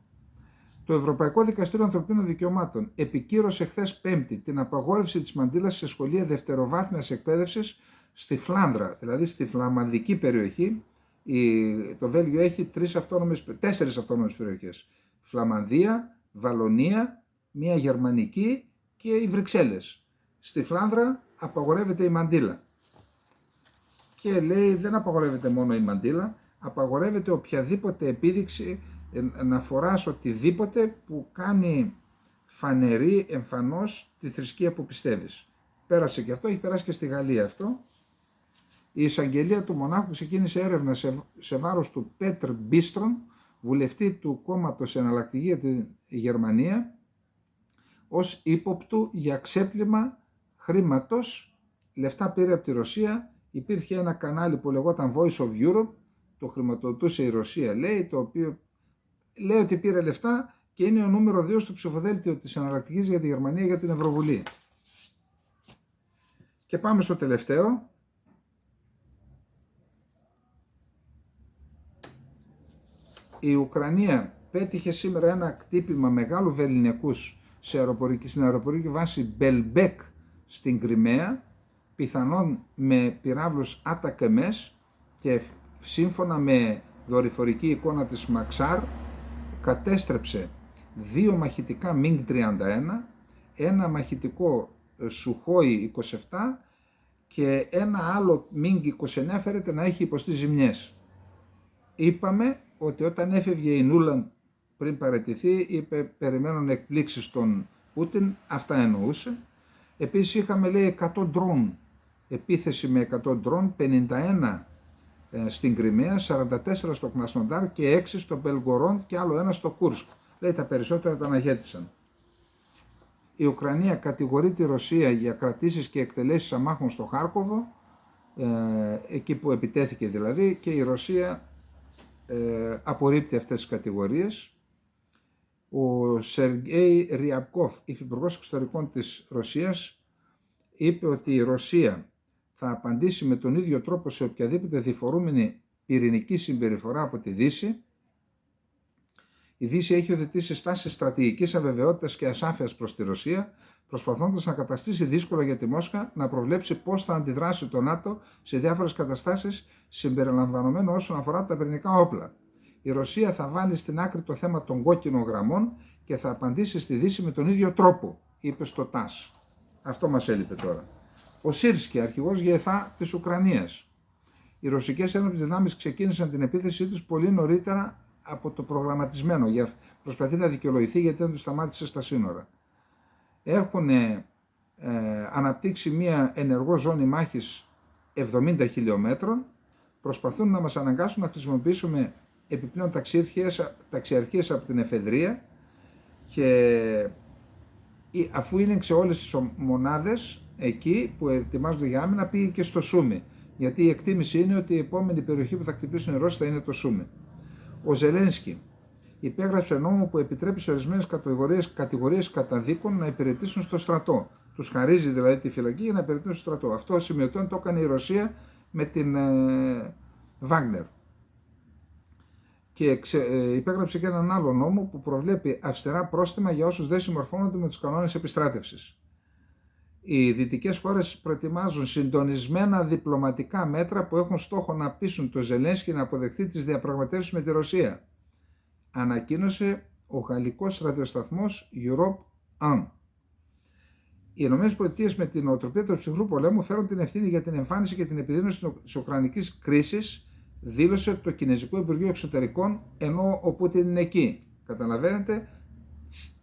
Speaker 1: Το Ευρωπαϊκό Δικαστήριο Ανθρωπίνων Δικαιωμάτων επικύρωσε χθες Πέμπτη την απαγόρευση της μαντήλας σε σχολεία δευτεροβάθμιας εκπαίδευσης στη Φλάνδρα, δηλαδή στη φλαμανδική περιοχή. Το Βέλγιο έχει 4 αυτόνομες περιοχές. Φλαμανδία, Βαλονία, μία γερμανική και οι Βρυξέλλες. Στη Φλάνδρα απαγορεύεται η μαντήλα. Και λέει δεν απαγορεύεται μόνο η μαντήλα, απαγορεύεται οποιαδήποτε επίδειξη να φοράς οτιδήποτε που κάνει φανερή εμφανώς τη θρησκεία που πιστεύεις. Πέρασε και αυτό, έχει περάσει και στη Γαλλία αυτό. Η εισαγγελία του Μονάχου ξεκίνησε έρευνα σε βάρος του Πέτρ Μπίστρον, βουλευτή του κόμματος Εναλλακτική για τη Γερμανία, ως ύποπτου για ξέπλυμα χρήματος. Λεφτά πήρε από τη Ρωσία. Υπήρχε ένα κανάλι που λεγόταν Voice of Europe, το χρηματοδοτούσε η Ρωσία, λέει, το οποίο λέει ότι πήρε λεφτά και είναι ο νούμερο 2 στο ψηφοδέλτιο της Εναλλακτικής για τη Γερμανία για την Ευρωβουλή. Και πάμε στο τελευταίο. Η Ουκρανία πέτυχε σήμερα ένα κτύπημα μεγάλου βεληνικούς στην αεροπορική βάση Μπελμπέκ στην Κριμαία, πιθανόν με πυράβλους Ατακεμές, και σύμφωνα με δορυφορική εικόνα της Μαξάρ κατέστρεψε 2 μαχητικά MiG-31, ένα μαχητικό Σουχόι 27 και ένα άλλο MiG-29 φέρεται να έχει υποστεί ζημιές. Είπαμε ότι όταν έφευγε η Νούλαντ πριν παραιτηθεί, είπε περιμένουν εκπλήξεις των Πούτιν, αυτά εννοούσε. Επίσης είχαμε, λέει, 100 ντρόν, επίθεση με 100 ντρόν, 51 στην Κριμαία, 44 στο Κρασνοντάρ και 6 στο Μπελγκορόντ και άλλο ένα στο Κούρσκ. Λέει, τα περισσότερα τα αναχέτησαν. Η Ουκρανία κατηγορεί τη Ρωσία για κρατήσεις και εκτελέσεις αμάχων στο Χάρκοβο, εκεί που επιτέθηκε δηλαδή, και η Ρωσία απορρίπτει αυτές τις κατηγορίες. Ο Σεργέη Ριαμπκόφ, υφυπουργός εξωτερικών της Ρωσίας, είπε ότι η Ρωσία θα απαντήσει με τον ίδιο τρόπο σε οποιαδήποτε διφορούμενη πυρηνική συμπεριφορά από τη Δύση. Η Δύση έχει οθετήσει στάσεις στρατηγικής αβεβαιότητας και ασάφειας προς τη Ρωσία, προσπαθώντας να καταστήσει δύσκολο για τη Μόσχα να προβλέψει πώς θα αντιδράσει το ΝΑΤΟ σε διάφορες καταστάσεις, συμπεριλαμβανομένου όσον αφορά τα πυρηνικά όπλα. Η Ρωσία θα βάλει στην άκρη το θέμα των κόκκινων γραμμών και θα απαντήσει στη Δύση με τον ίδιο τρόπο, είπε στο ΤΑΣ. Αυτό μας έλειπε τώρα. Ο Σίρσκι, αρχηγός ΓΕΘΑ της Ουκρανίας. Οι ρωσικές ένοπλες δυνάμεις ξεκίνησαν την επίθεσή τους πολύ νωρίτερα από το προγραμματισμένο. Προσπαθεί να δικαιολογηθεί γιατί δεν τους σταμάτησε στα σύνορα. Έχουν αναπτύξει μια ενεργό ζώνη μάχης 70 χιλιόμετρων. Προσπαθούν να μας αναγκάσουν να χρησιμοποιήσουμε επιπλέον ταξιαρχίες από την εφεδρεία, και αφού έλεγξε όλες τις μονάδες εκεί που ετοιμάζονται για άμυνα, πήγε και στο Σούμι, γιατί η εκτίμηση είναι ότι η επόμενη περιοχή που θα χτυπήσουν οι Ρώσοι θα είναι το Σούμι. Ο Ζελένσκι υπέγραψε νόμο που επιτρέπει σε ορισμένες κατηγορίες καταδίκων να υπηρετήσουν στο στρατό. Τους χαρίζει δηλαδή τη φυλακή για να υπηρετήσουν στο στρατό. Αυτό σημειωτών το έκανε η Ρωσία με την Βάγνερ. Και υπέγραψε και έναν άλλο νόμο που προβλέπει αυστηρά πρόστιμα για όσους δεν συμμορφώνονται με τους κανόνες επιστράτευσης. Οι δυτικές χώρες προετοιμάζουν συντονισμένα διπλωματικά μέτρα που έχουν στόχο να πείσουν το Ζελένσκι να αποδεχτεί τις διαπραγματεύσεις με τη Ρωσία, ανακοίνωσε ο γαλλικός ραδιοσταθμός Europe 1. Οι ΗΠΑ με την οτροπία του ψυχρού πολέμου φέρουν την ευθύνη για την εμφάνιση και την επιδείνωση της ουκρανικής κρίσης, δήλωσε το Κινέζικο Υπουργείο Εξωτερικών, ενώ ο Πούτιν είναι εκεί. Καταλαβαίνετε,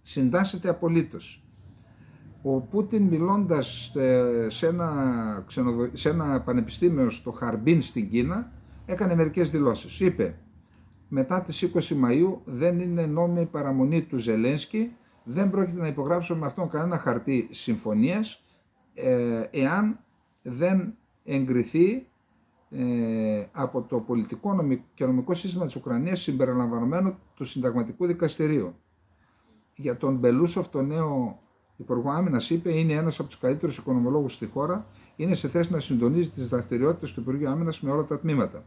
Speaker 1: συντάσσεται απολύτως. Ο Πούτιν, μιλώντας σε ένα πανεπιστήμιο στο Χαρμπίν στην Κίνα, έκανε μερικές δηλώσεις. Είπε, μετά τις 20 Μαΐου δεν είναι νόμιμη παραμονή του Ζελένσκι, δεν πρόκειται να υπογράψουμε με αυτόν κανένα χαρτί συμφωνίας, εάν δεν εγκριθεί από το πολιτικό και νομικό σύστημα της Ουκρανίας, συμπεριλαμβανομένου του Συνταγματικού Δικαστηρίου. Για τον Μπελούσοφ, το νέο Υπουργό Άμυνας, είπε, είναι ένας από τους καλύτερους οικονομολόγους στη χώρα, είναι σε θέση να συντονίζει τις δραστηριότητες του Υπουργείου Άμυνας με όλα τα τμήματα.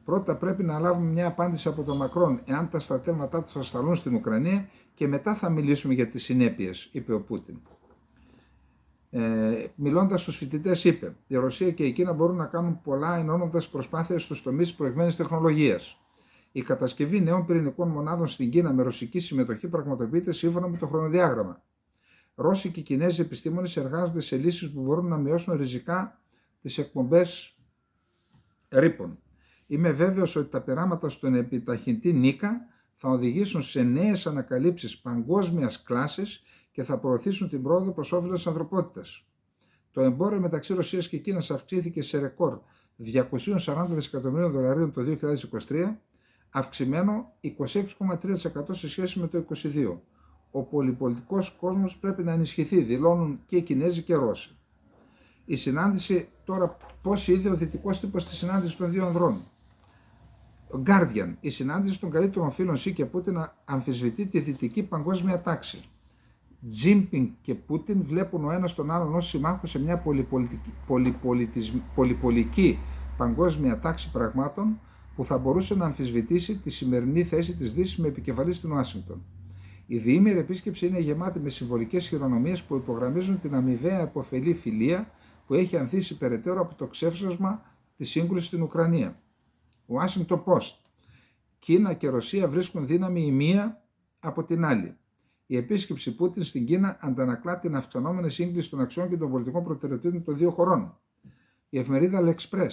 Speaker 1: Πρώτα πρέπει να λάβουμε μια απάντηση από τον Μακρόν, εάν τα στρατεύματά του θα σταλούν στην Ουκρανία, και μετά θα μιλήσουμε για τις συνέπειες, είπε ο Πούτιν. Μιλώντας στους φοιτητές, είπε, η Ρωσία και η Κίνα μπορούν να κάνουν πολλά ενώνοντας προσπάθειες στους τομείς της προηγμένης τεχνολογίας. Η κατασκευή νέων πυρηνικών μονάδων στην Κίνα με ρωσική συμμετοχή πραγματοποιείται σύμφωνα με το χρονοδιάγραμμα. Ρώσοι και Κινέζοι επιστήμονες εργάζονται σε λύσεις που μπορούν να μειώσουν ριζικά τις εκπομπές ρήπων. Είμαι βέβαιος ότι τα πειράματα στον επιταχυντή Νίκα θα οδηγήσουν σε νέες ανακαλύψεις παγκόσμιας κλάσης και θα προωθήσουν την πρόοδο προς όφελος της ανθρωπότητας. Το εμπόριο μεταξύ Ρωσίας και Κίνας αυξήθηκε σε ρεκόρ 240 δισεκατομμυρίων δολαρίων το 2023, αυξημένο 26,3% σε σχέση με το 2022. Ο πολυπολιτικός κόσμος πρέπει να ενισχυθεί, δηλώνουν και οι Κινέζοι και Ρώσοι. Η συνάντηση, τώρα πώς είδε ο δυτικός τύπος στη συνάντηση των δύο ανδρών. Guardian, η συνάντηση των καλύτερων φίλων Σι και Πούτιν αμφισβητεί τη δυτική παγκόσμια τάξη. Τζίμπινγκ και Πούτιν βλέπουν ο ένας τον άλλον ως συμμάχο σε μια πολυπολική παγκόσμια τάξη πραγμάτων που θα μπορούσε να αμφισβητήσει τη σημερινή θέση της Δύσης με επικεφαλή στην Ουάσιγκτον. Η διήμερη επίσκεψη είναι γεμάτη με συμβολικές χειρονομίες που υπογραμμίζουν την αμοιβαία επωφελή φιλία που έχει ανθίσει περαιτέρω από το ξέφρασμα της σύγκρουσης στην Ουκρανία. Washington Post. Κίνα και Ρωσία βρίσκουν δύναμη η μία από την άλλη. Η επίσκεψη Πούτιν στην Κίνα αντανακλά την αυξανόμενη σύγκληση των αξιών και των πολιτικών προτεραιοτήτων των δύο χωρών. Η εφημερίδα L'Express.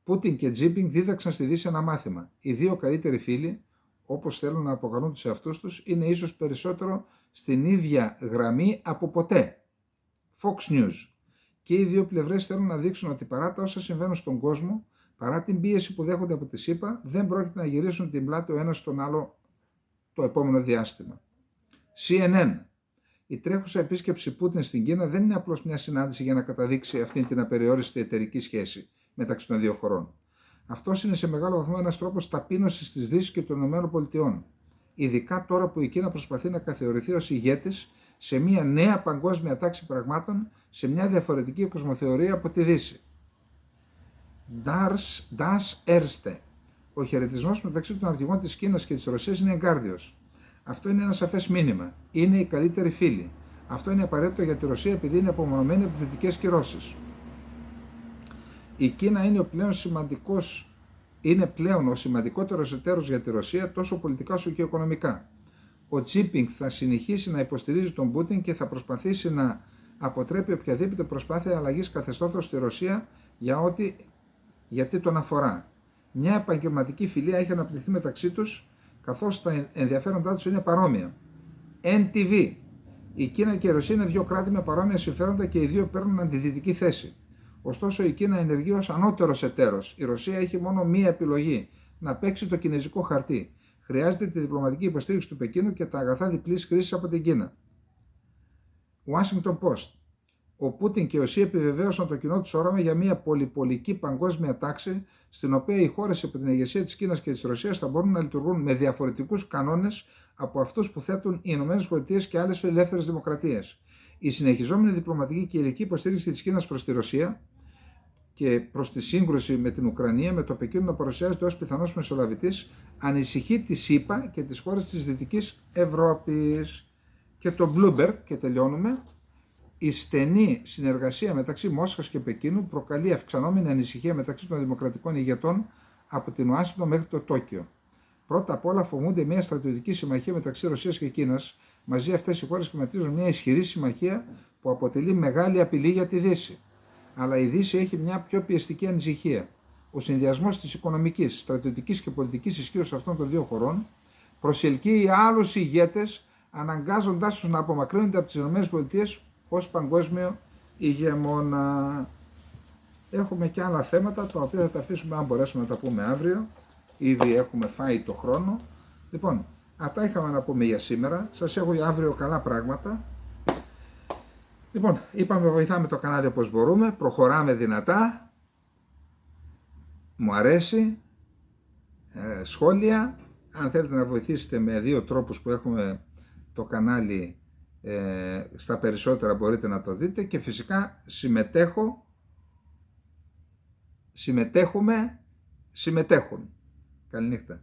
Speaker 1: Πούτιν και Τζίμπινγκ δίδαξαν στη Δύση ένα μάθημα. Οι δύο καλύτεροι φίλοι, όπως θέλουν να αποκαλούν τους εαυτούς τους, είναι ίσως περισσότερο στην ίδια γραμμή από ποτέ. Fox News. Και οι δύο πλευρές θέλουν να δείξουν ότι παρά τα όσα συμβαίνουν στον κόσμο, παρά την πίεση που δέχονται από τη ΣΥΠΑ, δεν πρόκειται να γυρίσουν την πλάτη ο ένας στον άλλο το επόμενο διάστημα. CNN. Η τρέχουσα επίσκεψη Πούτιν στην Κίνα δεν είναι απλώς μια συνάντηση για να καταδείξει αυτή την απεριόριστη εταιρική σχέση μεταξύ των δύο χωρών. Αυτός είναι σε μεγάλο βαθμό ένας τρόπος ταπείνωσης της Δύσης και των ΗΠΑ. Ειδικά τώρα που η Κίνα προσπαθεί να καθιερωθεί ως ηγέτης σε μια νέα παγκόσμια τάξη πραγμάτων, σε μια διαφορετική κοσμοθεωρία από τη Δύση. Das Erste. Ο χαιρετισμός μεταξύ των αρχηγών της Κίνας και της Ρωσίας είναι εγκάρδιος. Αυτό είναι ένα σαφές μήνυμα. Είναι οι καλύτεροι φίλοι. Αυτό είναι απαραίτητο για τη Ρωσία επειδή είναι απομονωμένη από τις δυτικές κυρώσεις. Η Κίνα είναι πλέον ο σημαντικότερος εταίρος για τη Ρωσία τόσο πολιτικά όσο και οικονομικά. Ο Τζίπινγκ θα συνεχίσει να υποστηρίζει τον Πούτιν και θα προσπαθήσει να αποτρέπει οποιαδήποτε προσπάθεια αλλαγής καθεστώτος στη Ρωσία γιατί τον αφορά. Μια επαγγελματική φιλία έχει αναπτυχθεί μεταξύ τους, καθώς τα ενδιαφέροντά τους είναι παρόμοια. NTV. Η Κίνα και η Ρωσία είναι δύο κράτη με παρόμοια συμφέροντα και οι δύο παίρνουν αντιδυτική θέση. Ωστόσο, η Κίνα ενεργεί ως ανώτερος εταίρος. Η Ρωσία έχει μόνο μία επιλογή: να παίξει το κινέζικο χαρτί. Χρειάζεται τη διπλωματική υποστήριξη του Πεκίνου και τα αγαθά διπλής χρήσης από την Κίνα. Washington Post. Ο Πούτιν και ο Σι επιβεβαίωσαν το κοινό τους όραμα για μια πολυπολική παγκόσμια τάξη, στην οποία οι χώρες υπό την ηγεσία της Κίνας και της Ρωσίας θα μπορούν να λειτουργούν με διαφορετικούς κανόνες από αυτούς που θέτουν οι ΗΠΑ και άλλες φιλελεύθερες δημοκρατίες. Η συνεχιζόμενη διπλωματική και υλική υποστήριξη της Κίνας προς τη Ρωσία και προς τη σύγκρουση με την Ουκρανία, με το Πεκίνο να παρουσιάζεται ως πιθανός μεσολαβητής, ανησυχεί τη ΣΥΠΑ και τις χώρες της Δυτικής Ευρώπης. Και το Bloomberg, και τελειώνουμε. Η στενή συνεργασία μεταξύ Μόσχας και Πεκίνου προκαλεί αυξανόμενη ανησυχία μεταξύ των δημοκρατικών ηγετών από την Ουάσιγκτον μέχρι το Τόκιο. Πρώτα απ' όλα φοβούνται μια στρατιωτική συμμαχία μεταξύ Ρωσίας και Κίνας. Μαζί αυτές οι χώρες σχηματίζουν μια ισχυρή συμμαχία που αποτελεί μεγάλη απειλή για τη Δύση. Αλλά η Δύση έχει μια πιο πιεστική ανησυχία. Ο συνδυασμός της οικονομικής, στρατιωτικής και πολιτικής ισχύως αυτών των δύο χωρών προσελκύει άλλους ηγέτες, αναγκάζοντάς τους να απομακρύνονται από τις ΗΠΑ ως παγκόσμιο ηγεμόνα. Έχουμε και άλλα θέματα τα οποία θα τα αφήσουμε αν μπορέσουμε να τα πούμε αύριο. Ήδη έχουμε φάει το χρόνο. Λοιπόν, αυτά είχαμε να πούμε για σήμερα. Σας έχω για αύριο καλά πράγματα. Λοιπόν, είπαμε βοηθάμε το κανάλι όπως μπορούμε. Προχωράμε δυνατά. Μου αρέσει. Σχόλια. Αν θέλετε να βοηθήσετε με δύο τρόπους που έχουμε το κανάλι, στα περισσότερα μπορείτε να το δείτε, και φυσικά συμμετέχουν. Καληνύχτα.